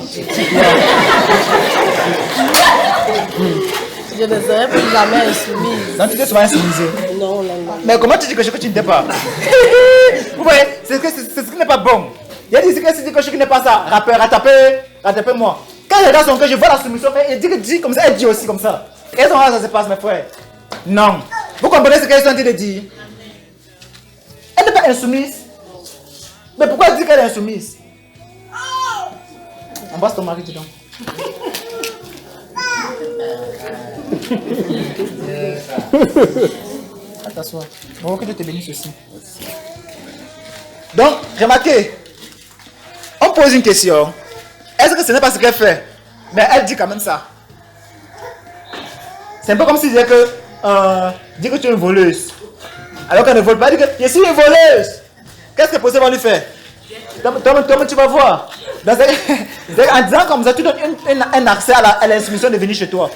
Je ne serai plus jamais insoumise. Donc tu t'es souvent insoumisée. Non, non, non. Mais comment tu dis quelque chose que tu ne t'es pas? Vous voyez, c'est ce qui n'est pas bon. Il a dit que c'est quelque chose qui n'est pas ça. Rattrapez-moi. Quand je regarde son cœur, je vois la soumission, mais elle dit comme ça, elle dit aussi comme ça. Et comment ça se passe, mes frères? Non. Vous comprenez ce qu'elle est en train de dire? Elle n'est pas insoumise. Mais pourquoi elle dit qu'elle est insoumise? Embrasse ton mari, dis donc. T'assois. Bon, que Dieu te bénisse aussi. Donc, remarquez, on pose une question. Est-ce que ce n'est pas ce qu'elle fait? Mais elle dit quand même ça. C'est un peu comme si disait que, dit que tu es une voleuse. Alors qu'elle ne vole pas, elle dit que je suis une voleuse. Qu'est-ce que possible va lui faire? Toi, tu vas voir. En disant comme ça, tu donnes un accès à l'insoumission de venir chez toi.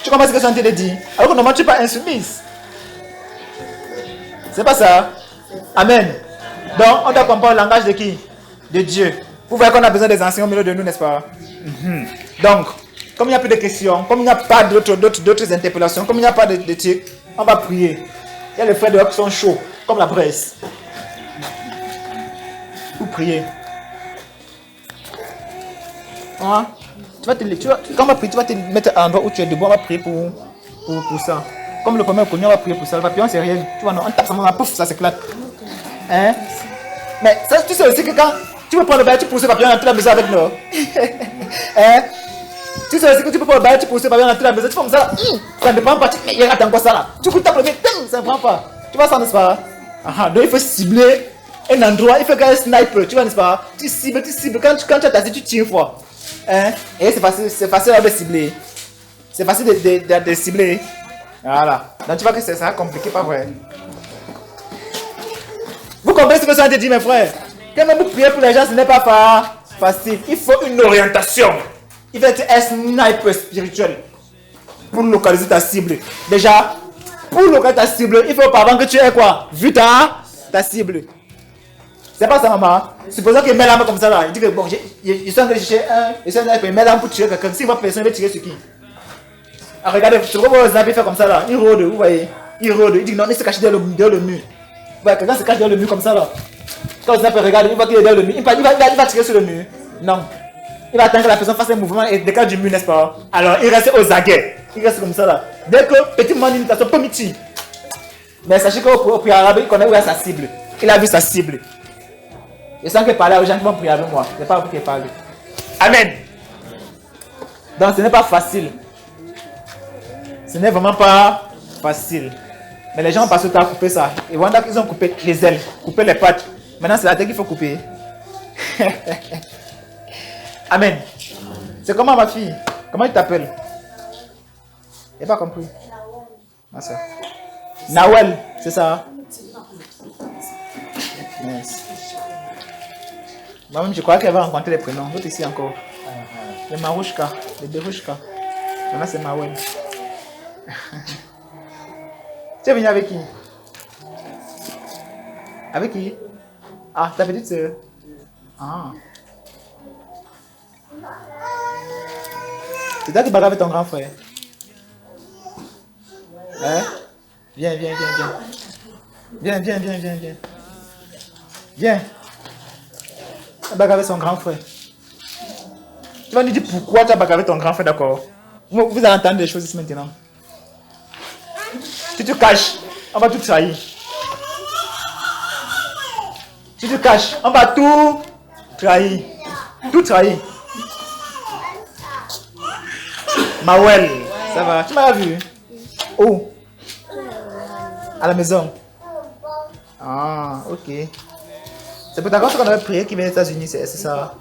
Tu comprends ce que je suis en train de dire? Alors que normalement, tu n'es pas insoumise. C'est pas ça. Amen. Donc, on doit comprendre le langage de qui? De Dieu. Vous voyez qu'on a besoin des anciens au milieu de nous, n'est-ce pas? Donc, comme il n'y a plus de questions, comme il n'y a pas d'autres interpellations, comme il n'y a pas de trucs, on va prier. Il y a les frères dehors qui sont chauds, comme la braise. Vous priez. Hein? Quand on va prier, tu vas te mettre à l'endroit où tu es debout, on va prier pour ça. Comme le premier connu, on va prier pour ça. Le papillon, c'est rien. Tu vois, non, on tape ça, pouf, ça s'éclate. Hein? Mais ça, tu sais aussi que quand tu peux prendre le bail, tu pousses le papillon dans toute la maison avec nous. Hein? Tu sais aussi que tu peux prendre le bail, tu pousses le papillon dans toute la maison. Tu fais comme ça, ça ne prend pas. Mais il rate encore ça là. Tu coupes ta première, ça ne prend pas. Tu vois ça, n'est-ce pas? Donc il faut cibler un endroit, il faut qu'un sniper, tu vois, n'est-ce pas? Tu cibles. Quand tu as tasé, tu tires une fois. Hein? Et c'est facile de cibler. C'est facile de cibler. Voilà. Donc tu vois que ça sera compliqué, pas vrai? Vous comprenez ce que ça te dit, mes frères? Quand même vous priez pour les gens, ce n'est pas facile. Il faut une orientation. Il faut être un sniper spirituel pour localiser ta cible. Déjà, pour localiser ta cible, il faut pas avant que tu aies quoi? Vu ta cible. C'est pas ça, maman. Supposons qu'il met la main comme ça là. Il dit que bon, je suis en train de chercher un sniper, il met la main pour tirer quelqu'un. S'il voit personne, il va tirer sur qui? Ah, regardez, tu vois le sniper fait comme ça là. Il rôde, vous voyez? Il rôde. Il dit non, il se cache derrière le mur. Vous voyez, quelqu'un se cache derrière le mur comme ça là. Quand le sniper regarde, il voit qu'il est derrière le mur. Il va tirer sur le mur. Non. Il va attendre que la personne fasse un mouvement et décale du mur, n'est-ce pas? Alors, il reste aux aguets. Il reste comme ça là. Dès que petit moment d'imitation, premier tir. Mais sachez qu'au prière arabe, il connaît où est sa cible. Il a vu sa cible. Je sens qu'il parlait aux gens qui vont prier avec moi. Ce n'est pas vous qui parlez. Amen. Donc ce n'est pas facile. Ce n'est vraiment pas facile. Mais les gens ont passé le temps à couper ça. Et voilà qu'ils ont coupé les ailes, coupé les pattes. Maintenant c'est la tête qu'il faut couper. Amen. C'est comment ma fille? Comment tu t'appelles? Je n'ai pas compris. Ah, ça. Nawel, c'est ça? Yes. Moi-même, je crois qu'elle va rencontrer les prénoms. L'autre ici encore. Le Marouchka, le Berouchka. Là, c'est Mawel. Tu es venu avec qui? Avec qui? Ah, ta petite soeur. Ah. C'est toi qui bagarre avec ton grand frère. Hein? Viens. Viens. Viens. Tu bagarre avec son grand frère. Tu vas nous dire pourquoi tu as bagarré ton grand frère, d'accord? Vous allez entendre des choses ici maintenant. Tu te caches, on va tout trahir. Tu te caches, on va tout trahir. Tout trahir. Mawel, ça va? Tu m'as vu? Où? À la maison. Ah, ok. C'est pour ta grande qu'on avait prié qui vient des États-Unis, c'est ça?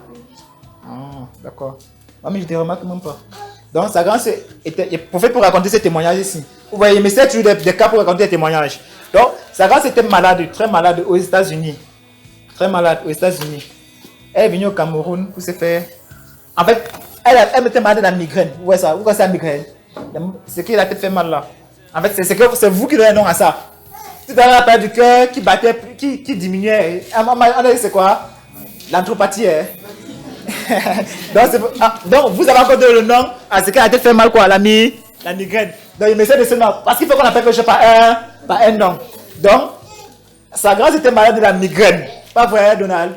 Ah, d'accord. Moi, mais je ne te remarque même pas. Donc, sa grand était prophète pour raconter ces témoignages ici. Vous voyez, mais c'est toujours des cas pour raconter des témoignages. Donc, sa grand était malade, très malade aux États-Unis. Très malade aux États-Unis. Elle est venue au Cameroun pour se faire. En fait, elle était malade de la migraine. Vous voyez ça? Vous voyez ça, la migraine? C'est qui la tête fait mal là. En fait, c'est vous qui donnez un nom à ça. Tout à l'heure, la perte du cœur qui battait, qui diminuait. On a dit c'est quoi? L'anthropathie. Hein? Donc, vous avez encore donné le nom à ce qui a été fait mal, quoi, la migraine. Donc, il m'essaie de ce nom. Parce qu'il faut qu'on appelle quelque chose par un nom. Donc, sa grâce était malade de la migraine. Pas vrai, Donald?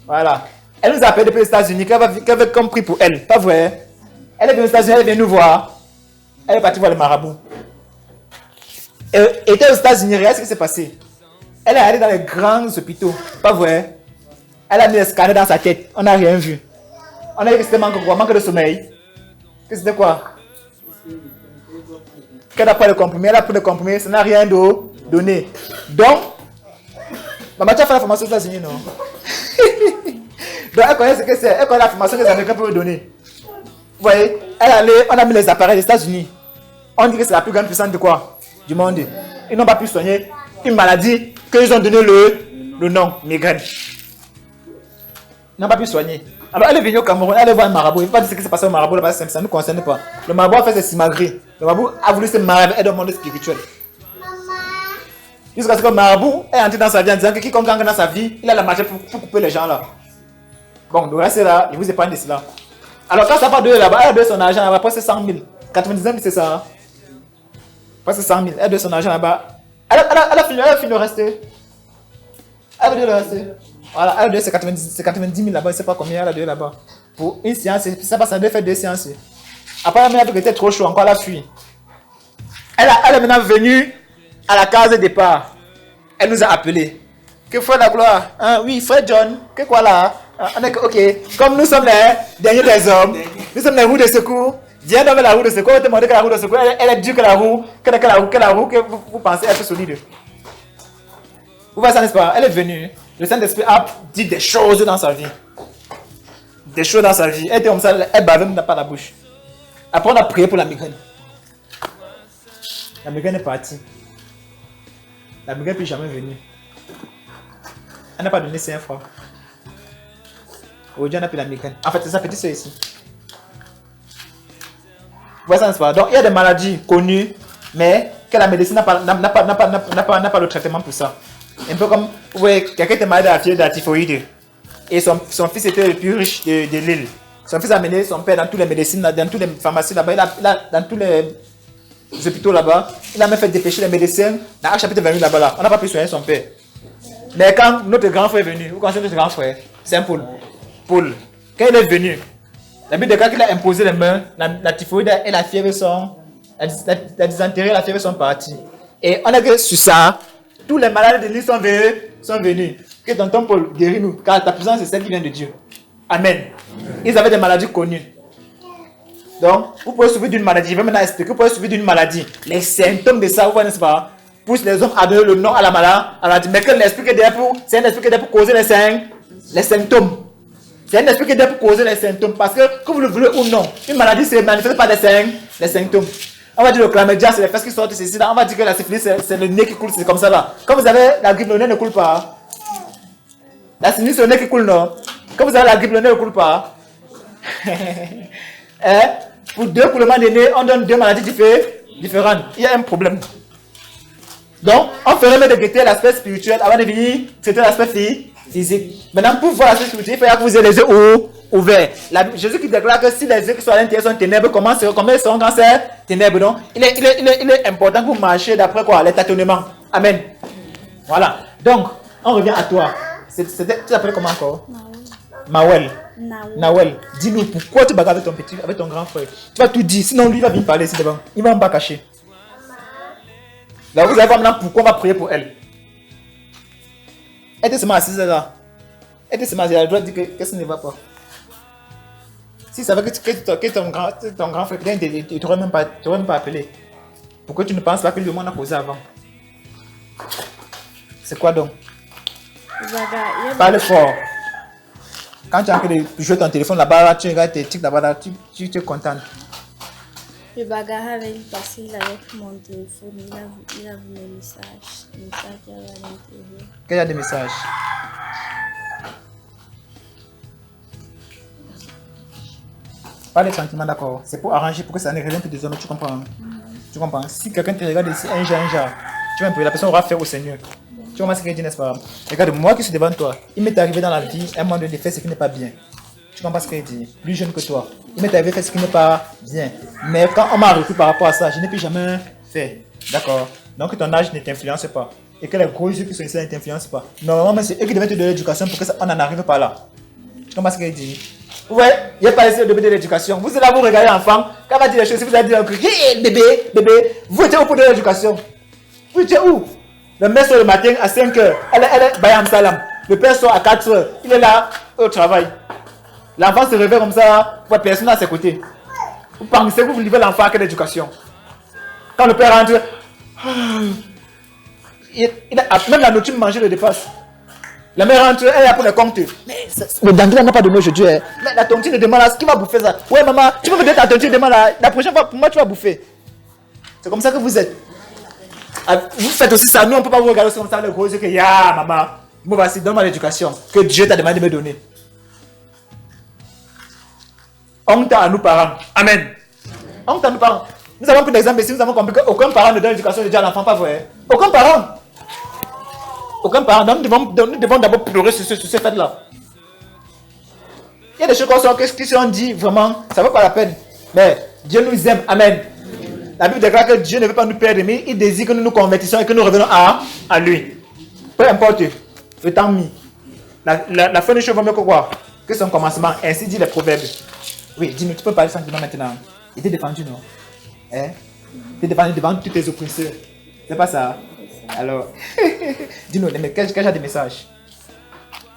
Voilà. Elle nous a appelé depuis les États-Unis, qu'elle avait compris pour elle. Pas vrai? Elle est venue aux États-Unis, elle est venue nous voir. Elle est partie voir le marabout. Elle était aux États-Unis, regarde ce qui s'est passé. Elle est allée dans les grands hôpitaux. Pas vrai? Elle a mis les scanners dans sa tête. On n'a rien vu. On a dit que c'était manque de sommeil. Que c'était quoi? Qu'elle a pris le comprimé, elle a pris le comprimé, ça n'a rien donné. Donc, maman, tu as fait la formation aux États-Unis, non? Donc, elle connaît ce que c'est. Elle connaît la formation que les Américains peuvent donner. Vous voyez? Elle est allée, on a mis les appareils des États-Unis. On dit que c'est la plus grande puissance de quoi? Du monde. Ils n'ont pas pu soigner une maladie qu'ils ont donné le nom, migraine. Ils n'ont pas pu soigner. Alors, elle est venue au Cameroun, elle est voir un marabout. Il ne faut pas dire ce qui s'est passé au marabout là-bas, ça ne nous concerne pas. Le marabout a fait ses simagrées. Le marabout a voulu se marier avec elle dans le monde spirituel. Jusqu'à ce que le marabout est entré dans sa vie en disant que quiconque gagne dans sa vie, il a la marché pour couper les gens là. Bon, le reste là, il vous épargne de cela. Alors, quand ça va de là-bas, elle a donné son argent là-bas, presque 100 000. 99 000, c'est ça. Presque 100 000. Elle a donné son argent là-bas. Elle a fini de rester. Elle a donné le rester. Voilà, elle a donné ses 90 000 là-bas, je ne sais pas combien elle a donné là-bas. Pour une séance, ça passe, elle a fait 2 séances. Après, elle a vu que c'était trop chaud, encore elle a fui. Elle est maintenant venue à la case de départ. Elle nous a appelés. Que frère la gloire? Hein, oui, frère John. Que quoi là? On est que, ok. Comme nous sommes les derniers des hommes, nous sommes les roues de secours. Viens dans la roue de secours. On va te demander que la roue de secours, elle est dure que la roue, que vous pensez être solide. Vous voyez ça, n'est-ce pas? Elle est venue. Le Saint-Esprit a dit des choses dans sa vie. Des choses dans sa vie. Elle était comme ça, elle bavait même pas la bouche. Après, on a prié pour la migraine. La migraine est partie. La migraine n'est plus jamais venue. Elle n'a pas donné 5 fois. Aujourd'hui, on a pris la migraine. En fait, c'est sa petite soeur ici. Vous voyez ça, n'est-ce pas? Donc, il y a des maladies connues, mais que la médecine n'a pas le traitement pour ça. Un peu comme, vous voyez, quelqu'un était malade de la fièvre de la typhoïde. Et son fils était le plus riche de l'île. Son fils a amené son père dans toutes les médecines, dans toutes les pharmacies là-bas, dans tous les hôpitaux là-bas. Il a même fait dépêcher les médecins dans Acte chapitre 28 là-bas. Là. On n'a pas pu soigner son père. Mais quand notre grand frère est venu, vous connaissez notre grand frère, c'est Paul. Paul, quand il est venu, la Bible déclare qu'il a imposé les mains, la typhoïde et la fièvre la dysenterie et la fièvre sont partis. Et on a que sur ça, tous les malades de l'île sont venus. Que tonton Paul guéris-nous, car ta puissance c'est celle qui vient de Dieu. Amen. Ils avaient des maladies connues. Donc, vous pouvez souffrir d'une maladie. Je vais maintenant expliquer. Vous pouvez souffrir d'une maladie. Les symptômes de ça, vous voyez, n'est-ce pas? Pousse les hommes à donner le nom à la maladie. Mais quel esprit qui est c'est un esprit qui est pour causer les symptômes. C'est un esprit qui est pour causer les symptômes. Parce que vous le voulez ou non, une maladie se manifeste par les symptômes. On va dire le chlamydia, c'est les fesses qui sortent ici. On va dire que la syphilis, c'est le nez qui coule, c'est comme ça là. Quand vous avez la grippe, le nez ne coule pas. La syphilis, c'est le nez qui coule, non? Quand vous avez la grippe, le nez ne coule pas. Pour 2 coulements de nez, on donne 2 maladies différentes. Il y a un problème. Donc, on ferait mieux de guetter l'aspect spirituel avant de venir traiter l'aspect physique. Maintenant, pour voir l'aspect spirituel, il faut que vous ayez les yeux ouverts. Jésus qui déclare que si les yeux qui sont à l'intérieur sont ténèbres, comment ils seront quand c'est ténèbres? Donc, il est important que vous marchiez d'après quoi? Les tâtonnements. Amen. Voilà. Donc, on revient à toi. Tu t'appelles comment encore? Mawel. Nawel. Dis-nous pourquoi tu bagarres avec ton grand frère. Tu vas tout dire, sinon lui il va venir parler ici devant. Il va en bas cacher. Là, vous allez voir maintenant pourquoi on va prier pour elle. Elle était seulement assise là. Elle était seulement assise. Elle a le droit de dire que ça ne va pas. Si ça savait que ton grand frère, il ne t'aurait même pas appelé. Pourquoi tu ne penses pas que le monde a posé avant? C'est quoi donc? Parle fort. Quand tu as envie de jouer ton téléphone là-bas, tu regardes tes tics là-bas, tu te contentes. Le bagarre avec lui parce qu'il avait pris mon téléphone, il a vu mes messages. Les messages qu'il y avait à l'intérieur. Quel y a des messages? Pas les sentiments, d'accord. C'est pour arranger, pour que ça ne revienne plus des hommes, tu comprends? Tu Tu comprends? Si quelqu'un te regarde ici, un genre, tu vas un peu, la personne aura fait au Seigneur. Tu comprends ce qu'il dit, n'est-ce pas? Regarde, moi qui suis devant toi, il m'est arrivé dans la vie, à un moment donné, de faire ce qui n'est pas bien. Tu comprends ce qu'il dit? Plus jeune que toi. Il m'est arrivé de faire ce qui n'est pas bien. Mais quand on m'a recruté par rapport à ça, je n'ai plus jamais fait. D'accord? Donc ton âge ne t'influence pas. Et que les gros yeux qui sont ici ne t'influencent pas. Normalement, c'est eux qui devaient te donner l'éducation pour qu'on n'en arrive pas là. Tu comprends ce qu'il dit? Ouais, il n'y a pas essayé de donner l'éducation. Vous êtes là, vous regardez l'enfant. Quand il va dire les choses, si vous allez dire hey, bébé, vous étiez où pour donner l'éducation? Vous étiez où? Le mère sort le matin à 5h. Elle est Bayam Salam. Le père sort à 4h. Il est là au travail. L'enfant se réveille comme ça, votre personne à ses côtés. Vous pensez que vous livrez l'enfant à quelle éducation? Quand le père rentre, même la nourriture manger le dépasse. La mère rentre, elle est là pour les comptes. Mais le dentiste n'a pas donné aujourd'hui. Hein. Mais la tontine demande là, qui va bouffer ça? Ouais maman, tu peux me donner ta tontine demain là. La prochaine fois, pour moi, tu vas bouffer. C'est comme ça que vous êtes. Vous faites aussi ça. Nous, on ne peut pas vous regarder comme ça, le gros yeux que ya maman. Moi, voici, donne-moi l'éducation que Dieu t'a demandé de me donner. Honte à nous parents. Amen. Honte à nous parents. Nous avons pris l'exemple ici, nous avons compris qu'aucun parent ne donne l'éducation de Dieu à l'enfant, pas vrai? Aucun parent. Aucun parent. Donc nous devons d'abord pleurer sur ce fait-là. Il y a des choses qui sont dites vraiment, ça ne vaut pas la peine. Mais Dieu nous aime. Amen. La Bible déclare que Dieu ne veut pas nous perdre, mais il désire que nous nous convertissions et que nous revenons à lui. Peu importe le temps mis. La fin des choses va mieux que quoi? Que son commencement. Ainsi dit les proverbes. Oui, dis-nous, tu peux parler sentiment maintenant. Il t'est défendu, non? Hein? Il t'est défendu devant tous tes oppresseurs. C'est pas ça? Alors, dis-nous, quel genre de message?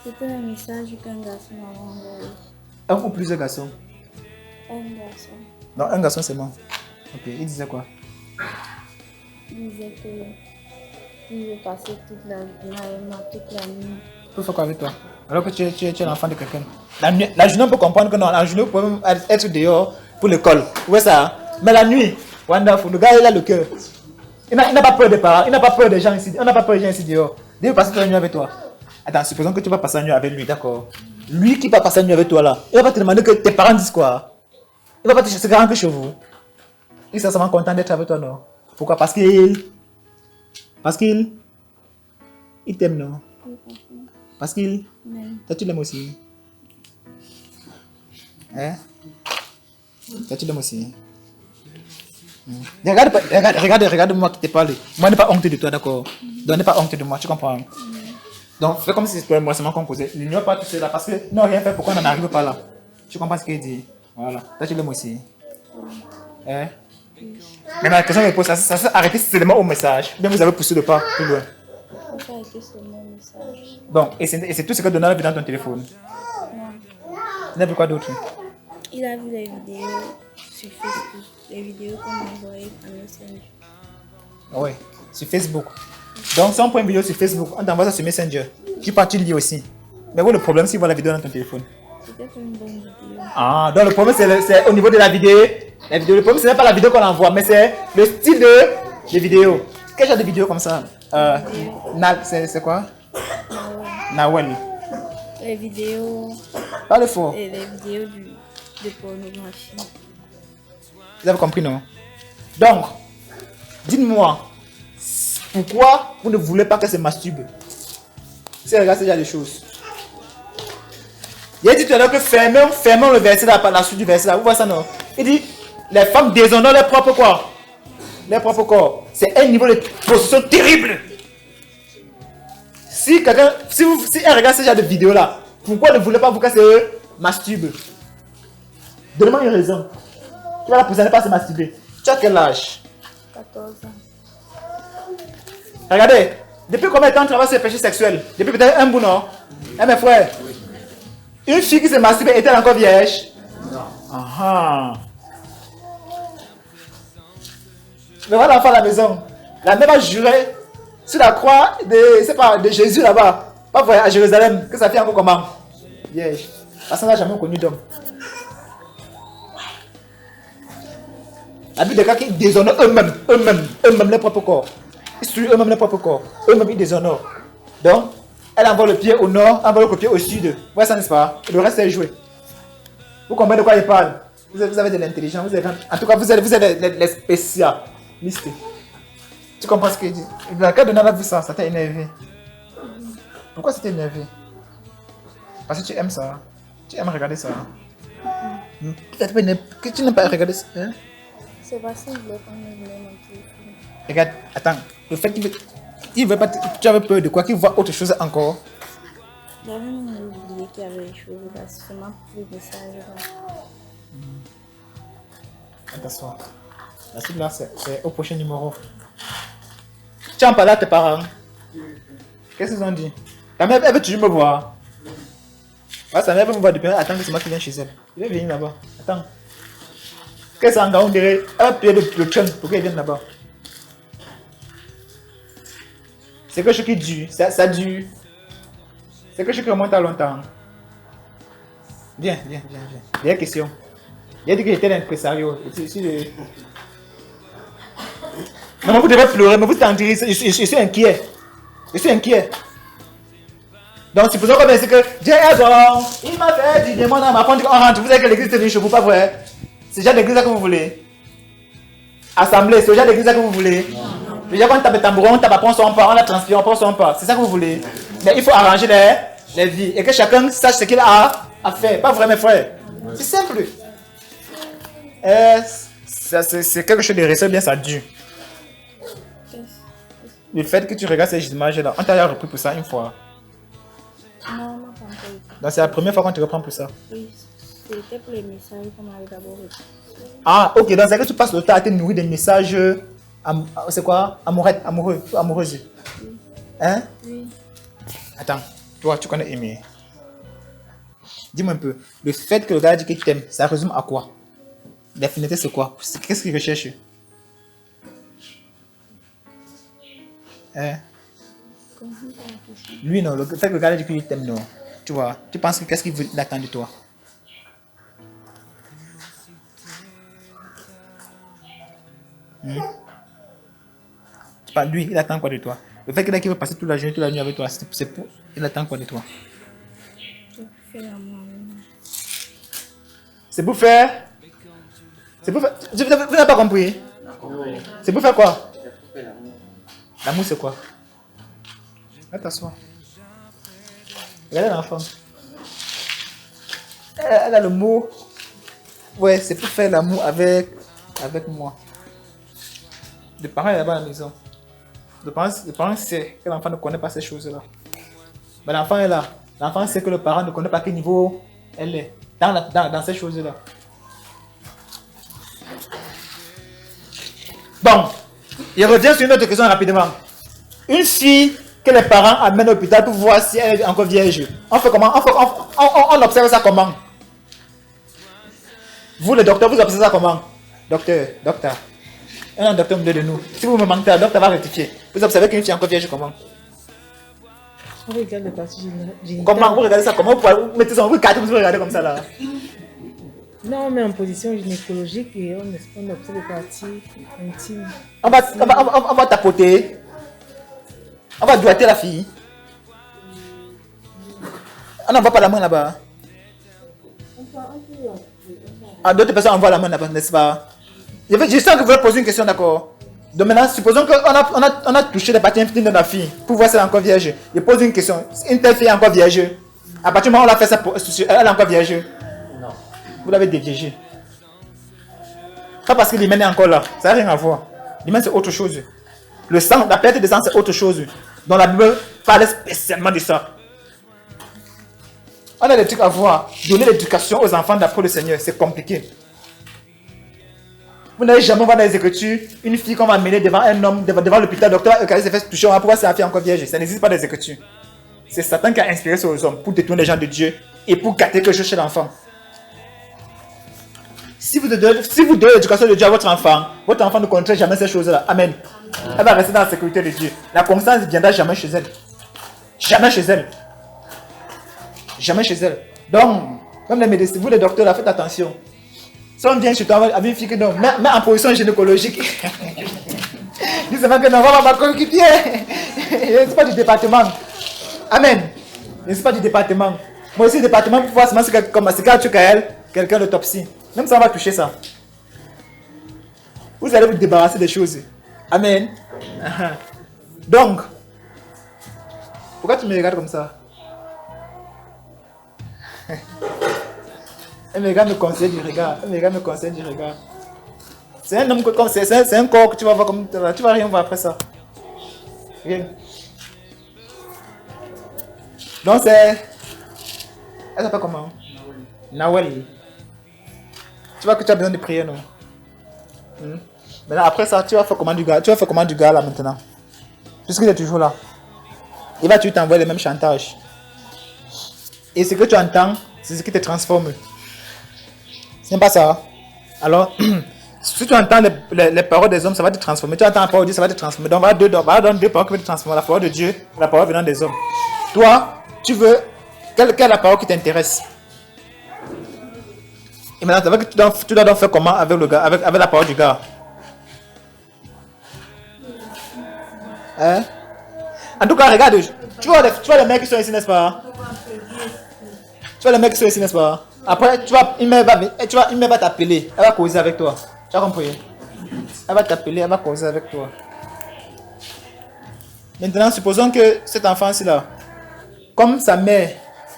C'était un message qu'un garçon m'a envoyé. Un ou plusieurs garçons? Un garçon. Non, un garçon seulement. Ok, il disait quoi? Il disait qu'il veut passer toute la nuit. Tu fais quoi avec toi? Alors que tu es l'enfant de quelqu'un. La journée, on peut comprendre que non, la journée, on peut même être dehors pour l'école. Ouais, ça. Mais la nuit, wonderful, le gars, il a le cœur. Il n'a pas peur des parents, il n'a pas peur des gens ici. On n'a pas peur des gens ici dehors. Il veut passer toute la nuit avec toi. Attends, supposons que tu vas passer la nuit avec lui, d'accord? Lui qui va passer la nuit avec toi là, il va pas te demander que tes parents disent quoi? Il va pas te chercher grand que chez vous. Il est sincèrement content d'être avec toi, non? Pourquoi? Parce qu'il t'aime, non? Parce qu'il... Toi, tu l'aimes aussi. Hein? Toi, tu l'aimes aussi. Regarde-moi qui te parle. Moi, n'ai pas honte de toi, d'accord? Donc, n'ai pas honte de moi, tu comprends? Donc, fais comme si c'était moi seulement qu'on causait. Il n'y a pas tout cela parce que non, rien fait pourquoi on n'en arrive pas là. Tu comprends ce qu'il dit? Voilà. Toi, tu l'aimes aussi. Hein? Maintenant, la question me pose, ça s'est arrêté seulement au message. Bien, vous avez poussé le pas plus loin. Ça a été seulement un message. Bon, et c'est tout ce que Donald a vu dans ton téléphone. Non. Il a vu quoi d'autre? Il a vu les vidéos sur Facebook. Les vidéos qu'on m'a envoyées à Messenger. Oui, sur Facebook. Donc, si on prend une vidéo sur Facebook, on t'envoie ça sur Messenger. Tu pars, tu lis aussi. Mais où le problème s'il voit la vidéo dans ton téléphone? C'était une bonne vidéo. Ah, donc le problème c'est au niveau de la vidéo. Le problème, ce n'est pas la vidéo qu'on envoie, mais c'est le style de vidéo. Quel genre de vidéo comme ça? C'est quoi? Nawel. Les vidéos. Parle fort. Et les vidéos de pornographie. Vous avez compris, non? Donc, dites-moi, pourquoi vous ne voulez pas que se masturbe? Si regarde ce genre de choses. Il a dit tout à l'heure que fermons le verset là, la suite du verset là. Vous voyez ça, non? Il dit, les femmes déshonorent leur propre corps. Leur propre corps. C'est un niveau de possession terrible. Si elle regarde ce genre de vidéo là, pourquoi ne voulez pas vous que se masturbe? Donne-moi une raison. Tu vas la pousser à ne pas se masturber. Tu as quel âge? 14 ans. Regardez, depuis combien de temps tu travailles sur les péchés sexuels? Depuis peut-être un bout, non? Eh mes frères, une fille qui se masturbe est-elle encore vierge? Non. Ah. Mais voilà l'enfant à la maison. La mère va jurer sur la croix de Jésus là-bas. Pas vrai, à Jérusalem, que ça fait encore comment? Vierge. Parce qu'on n'a jamais connu d'homme. La Bible déclare qu'ils déshonorent eux-mêmes leur propre corps. Ils souillent eux-mêmes leur propre corps. Eux-mêmes ils déshonorent. Donc, elle envoie le pied au nord, envoie le pied au sud. Vous voyez ça, n'est-ce pas? Le reste est joué. Vous comprenez de quoi il parle? Vous avez de l'intelligence. En tout cas, vous êtes les spéciaux. Liste. Tu comprends ce que je dis? Dans quel donné a vu ça? Ça t'a énervé. Pourquoi ça t'a énervé? Parce que tu aimes ça. Tu aimes regarder ça. Peut-être que tu n'aimes pas regarder ça. Hein? C'est parce qu'il voulait qu'on me mette mon téléphone. Regarde, attends. Le fait qu'il veut pas. Tu avais peur de quoi? Qu'il voit autre chose encore? J'avais même oublié qu'il y avait des choses là. C'est seulement pour les messages là. Attention. La suite là, c'est au prochain numéro. Tu en parles à tes parents. Qu'est-ce qu'ils ont dit? Ta mère, elle veut toujours me voir. Ouais, sa mère veut me voir depuis. Attends que c'est moi qui viens chez elle. Il va venir là-bas. Attends. Qu'est-ce que c'est en on dirait? Elle va payer le train pour qu'elle vienne là-bas. C'est quelque chose qui dure. Ça dure. C'est quelque chose qui remonte à longtemps. Viens. Dernière question. Il a dit que j'étais l'impresario. Maman, vous devez pleurer, mais vous êtes en train de... Je suis inquiet. Donc, supposons qu'on dit que Dieu est bon, il m'a fait du démon dans ma porte, on rentre. Vous savez que l'église est chez vous, pas vrai? C'est déjà l'église que vous voulez. Assemblée, c'est déjà l'église que vous voulez. Déjà, quand on tape le tambourin, on tape, on s'en pas, on la transpire, on s'en pas. C'est ça que vous voulez. Mais il faut arranger les vies et que chacun sache ce qu'il a à faire. Pas vrai, mes frères? C'est simple. C'est quelque chose de récent, bien ça dure. Le fait que tu regardes ces images-là, on t'a déjà repris pour ça une fois. Non, pas encore. Donc c'est la première fois qu'on te reprend pour ça. Oui, c'était pour les messages qu'on m'avait d'abord reçus. Ah, ok, donc c'est que tu passes le temps à te nourrir des messages. C'est quoi? Amoureuses. Hein? Oui. Attends, toi, tu connais Aimé. Dis-moi un peu, le fait que le gars dit qu'il t'aime, ça résume à quoi? La finalité, c'est quoi? Qu'est-ce qu'il recherche? Hein? Lui, non, le fait que le gars dit qu'il t'aime, non. Tu vois, tu penses que qu'est-ce qu'il veut attendre de toi? Lui, il attend quoi de toi? Le fait qu'il veut passer toute la journée, toute la nuit avec toi, c'est pour... Il attend quoi de toi? C'est pour faire... C'est pour faire... Vous n'avez pas compris? C'est pour faire quoi? L'amour, c'est quoi? Là, t'assois. Regardez l'enfant. Elle a le mot. Ouais, c'est pour faire l'amour avec moi. Le parent est là-bas à la maison. Le parent sait que l'enfant ne connaît pas ces choses-là. Mais l'enfant est là. L'enfant sait que le parent ne connaît pas quel niveau elle est. Dans ces choses-là. Bon. Il revient sur une autre question rapidement. Une fille que les parents amènent à l'hôpital pour voir si elle est encore vierge. On fait comment? On observe ça comment? Vous, le docteur, vous observez ça comment? Docteur. Un docteur me dit de nous. Si vous me manquez, le docteur va rectifier. Vous observez qu'une fille est encore vierge comment? On regarde le parti génital. Comment vous regardez ça? Comment vous mettez ça? Vous regardez comme ça là? Non, on met en position gynécologique et on observe les parties intimes. On va tapoter. On va doigter la fille. On n'envoie pas la main là-bas. Ah, d'autres personnes envoient la main là-bas, n'est-ce pas? Je sens que vous voulez poser une question, d'accord? Donc maintenant, supposons qu'on a touché les parties intimes de la fille pour voir si elle est encore vierge. Je pose une question. Une telle fille est encore vierge. À partir du moment où on a fait ça, elle est encore vierge. Non. Vous l'avez déviégé. Pas parce que l'hymen est encore là. Ça n'a rien à voir. L'hymen, c'est autre chose. Le sang, la perte de sang, c'est autre chose. Donc la Bible parle spécialement de ça. On a des trucs à voir. Donner l'éducation aux enfants d'après le Seigneur, c'est compliqué. Vous n'allez jamais voir dans les Écritures une fille qu'on va mener devant un homme, devant l'hôpital, docteur, elle s'est fait toucher, on va pouvoir c'est la fille encore vierge. Ça n'existe pas dans les Écritures. C'est Satan qui a inspiré ça aux hommes pour détourner les gens de Dieu et pour gâter quelque chose chez l'enfant. Si vous donnez l'éducation de Dieu à votre enfant ne connaîtra jamais ces choses-là. Amen. Elle va rester dans la sécurité de Dieu. La constance ne viendra jamais chez elle. Jamais chez elle. Jamais chez elle. Donc, comme les médecins, vous les docteurs, là, faites attention. Si on vient chez toi avec une fille que non, mais en position gynécologique. Dis seulement que non, va ma coéquipier. Je ne suis pas du département. Amen. Je ne suis pas du département. Moi aussi, le département, pour voir c'est quand tu as quelqu'un d'autopsie. Même ça va toucher ça. Vous allez vous débarrasser des choses. Amen. Donc, pourquoi tu me regardes comme ça? Elle me regarde, me conseille du regard. Elle me regarde, me conseille du regard. C'est un homme comme c'est un corps que tu vas voir comme tu vas rien voir après ça. Rien. Donc c'est. Elle s'appelle comment? Nawel. Tu vois que tu as besoin de prier, non? Maintenant après ça, tu vas faire comment du gars? Tu vas faire comment du gars là maintenant? Puisqu'il est toujours là. Il va tu t'envoyer les mêmes chantages. Et ce que tu entends, c'est ce qui te transforme. C'est pas ça. Alors, si tu entends les paroles des hommes, ça va te transformer. Tu entends la parole de Dieu, ça va te transformer. Donc, on va donner deux paroles qui vont te transformer. La parole de Dieu et la parole venant des hommes. Toi, tu veux... Quelle est la parole qui t'intéresse? Et maintenant, tu dois donc faire comment avec le gars, avec la parole du gars? Hein? En tout cas, regarde. Tu vois les mecs qui sont ici, n'est-ce pas? Tu vois les mecs qui sont ici, n'est-ce pas? Après, tu vois, une mère va t'appeler. Elle va causer avec toi. Tu as compris? Elle va t'appeler, elle va causer avec toi. Maintenant, supposons que cet enfant-ci là, comme sa mère,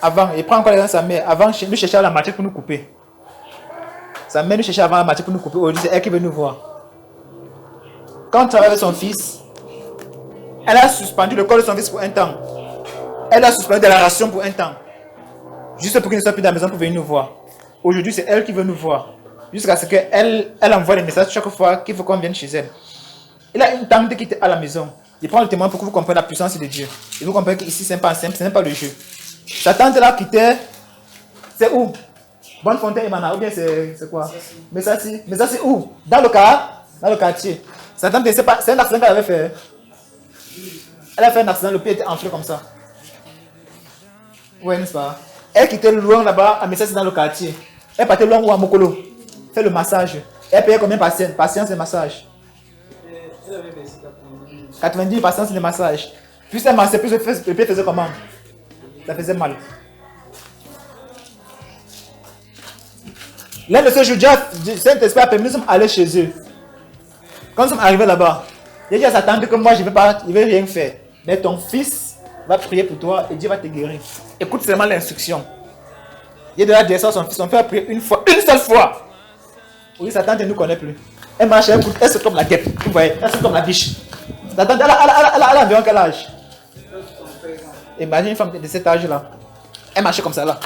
avant, il prend encore l'exemple de sa mère, avant, nous cherchait la matière pour nous couper. Sa mère nous cherchait avant la matière pour nous couper. Aujourd'hui, c'est elle qui veut nous voir. Quand on travaille avec son fils, elle a suspendu le corps de son fils pour un temps. Elle a suspendu de la ration pour un temps. Juste pour qu'il ne soit plus dans la maison pour venir nous voir. Aujourd'hui, c'est elle qui veut nous voir. Jusqu'à ce qu'elle envoie des messages chaque fois qu'il faut qu'on vienne chez elle. Il a une tante qui était à la maison. Il prend le témoin pour que vous compreniez la puissance de Dieu. Et vous comprenez qu'ici, ce n'est pas simple, ce n'est pas le jeu. Sa tante là qui était, c'est où? Bonnefontaine et Mana, ou bien c'est quoi? Mais ça c'est où? Dans le quartier. Sa tante, c'est un accident qu'elle avait fait. Elle a fait un accident, le pied était enflé comme ça. Oui, n'est-ce pas? Elle qui était loin là-bas, à Message dans le quartier. Elle partait loin ou à Mokolo. Fait le massage. Elle payait combien patience de massage? 90 patience de massage. Plus elle massait, plus le pied faisait comment? Ça faisait mal. L'un de ces jours, Saint-Esprit a permis, nous sommes allés chez eux. Quand nous sommes arrivés là-bas, il a dit à sa tante que moi je ne vais rien faire. Mais ton fils va prier pour toi et Dieu va te guérir. Écoute seulement l'instruction. Il a dit à son fils, on peut prier une seule fois. Oui, sa tante ne nous connaît plus. Elle marche, elle se tombe la guêpe. Vous voyez, elle se tombe la biche. Sa tante, elle a environ quel âge? Imagine une femme de cet âge-là. Elle marchait comme ça là.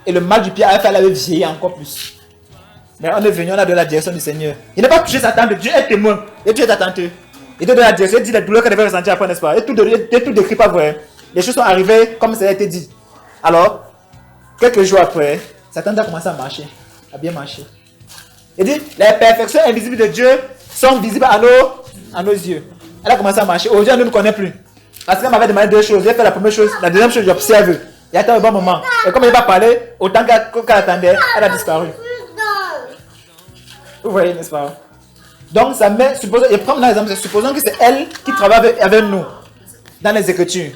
Et le mal du pied a fait qu'elle avait vieilli encore plus. Mais on est venu, on a donné la direction du Seigneur. Il n'a pas touché sa tante, Dieu est témoin. Et Dieu est ta tante. Il te donne la direction, il dit la douleur qu'elle devait ressentir après, n'est-ce pas? Et tout décrit pas vrai. Les choses sont arrivées comme ça a été dit. Alors, quelques jours après, sa tante a commencé à marcher. A bien marché. Il dit, les perfections invisibles de Dieu sont visibles à nos yeux. Elle a commencé à marcher. Aujourd'hui, elle ne nous connaît plus. Parce qu'elle m'avait demandé deux choses. J'ai fait la première chose. La deuxième chose, j'observe. Il attend un bon moment. Et comme elle va parler, autant qu'elle attendait, elle a disparu. Vous voyez, n'est-ce pas? Donc, sa mère, et prends l'exemple, supposons que c'est elle qui travaille avec nous dans les Écritures.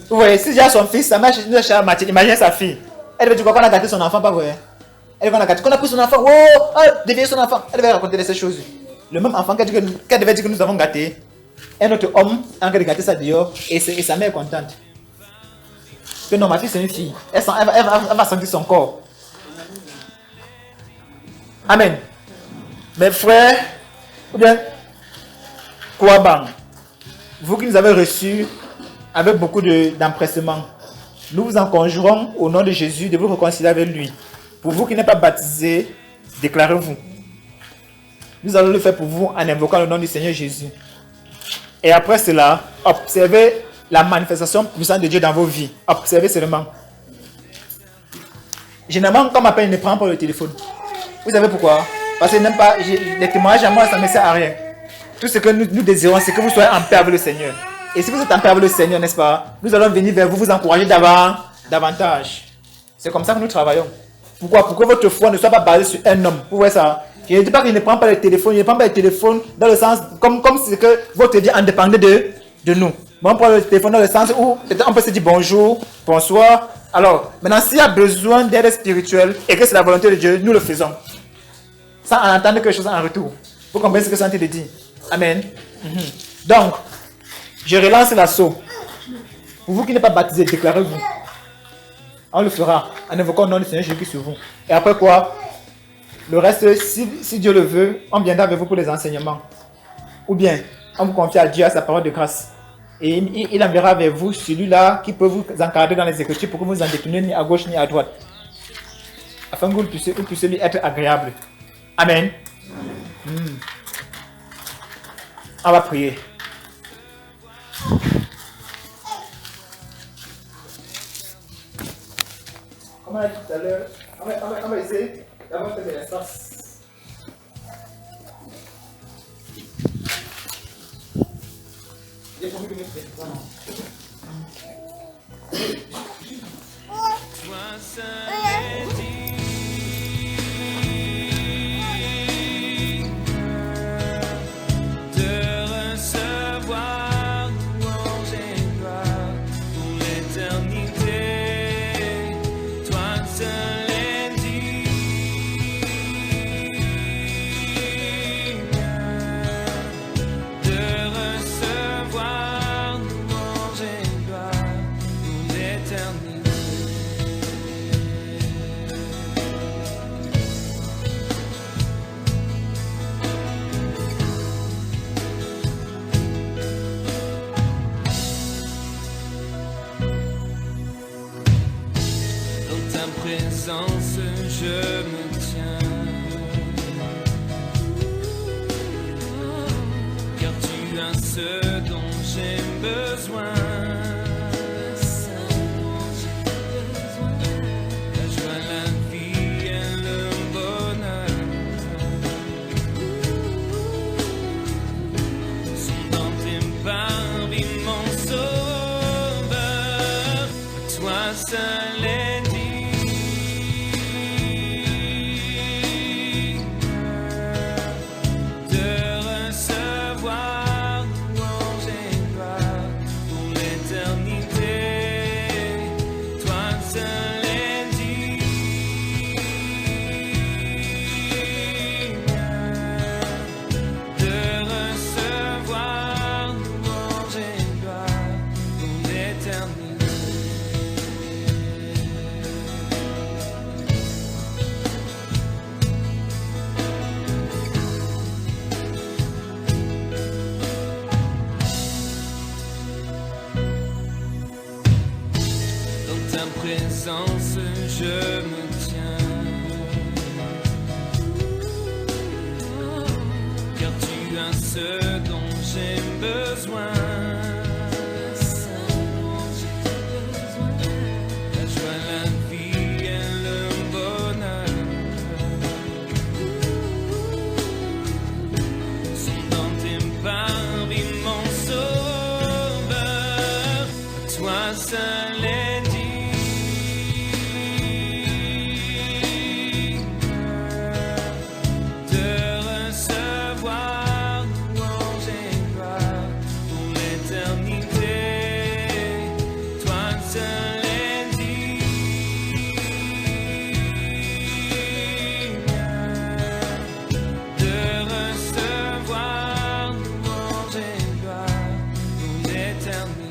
Vous voyez, si j'ai son fils, sa mère nous cherche à Mathilde. Imaginez sa fille. Elle veut dire quoi? Qu'on a gâté son enfant, pas vrai? Elle va gâter. Qu'on a pris son enfant, oh, dévier son enfant. Elle va raconter ces choses. Le même enfant qu'elle devait dire que nous avons gâté. Un autre homme a en train de gâter ça dehors et sa mère est contente. Que non, ma fille c'est une fille. Elle va sentir son corps. Amen. Mes frères, ou bien, Kouabang, vous qui nous avez reçus avec beaucoup d'empressement, nous vous en conjurons au nom de Jésus de vous réconcilier avec lui. Pour vous qui n'êtes pas baptisés, déclarez-vous. Nous allons le faire pour vous en invoquant le nom du Seigneur Jésus. Et après cela, observez la manifestation puissante de Dieu dans vos vies. Observez seulement. Généralement, quand on m'appelle, il ne prend pas le téléphone. Vous savez pourquoi? Parce que n'aime pas les témoignages à moi, ça ne me sert à rien. Tout ce que nous désirons, c'est que vous soyez en paix avec le Seigneur. Et si vous êtes en paix avec le Seigneur, n'est-ce pas? Nous allons venir vers vous encourager davantage. C'est comme ça que nous travaillons. Pourquoi? Pour que votre foi ne soit pas basée sur un homme. Vous voyez ça? Je ne dis pas qu'il ne prend pas le téléphone. Il ne prend pas le téléphone dans le sens comme si que votre vie en dépendait de nous. Mais on prend le téléphone dans le sens où on peut se dire bonjour, bonsoir. Alors, maintenant, s'il y a besoin d'aide spirituelle et que c'est la volonté de Dieu, nous le faisons. Sans en attendre quelque chose en retour. Vous Vous comprenez ce que ça te dit? Amen. Donc, je relance l'assaut. Pour vous qui n'êtes pas baptisés, déclarez-vous. On le fera en invoquant le nom du Seigneur Jésus sur vous. Et après quoi? Le reste, si Dieu le veut, on viendra avec vous pour les enseignements. Ou bien, on vous confie à Dieu, à sa parole de grâce. Et il enverra avec vous celui-là qui peut vous encadrer dans les Écritures pour que vous en détournez ni à gauche ni à droite. Afin que vous puissiez lui être agréable. Amen. On va prier. Comme on a dit tout à l'heure, on va essayer d'avoir fait de l'espace. J'ai promis de me faire. Présence, je me tiens, car tu as ce dont j'ai besoin, la joie, la vie et le bonheur sont dans tes paris, mon sauveur, toi seul est dit. Présence, je me tiens, car tu as ce dont j'ai besoin, la joie, la vie et le bonheur sont dans tes paris, mon sauveur, toi seul est dit. Tell me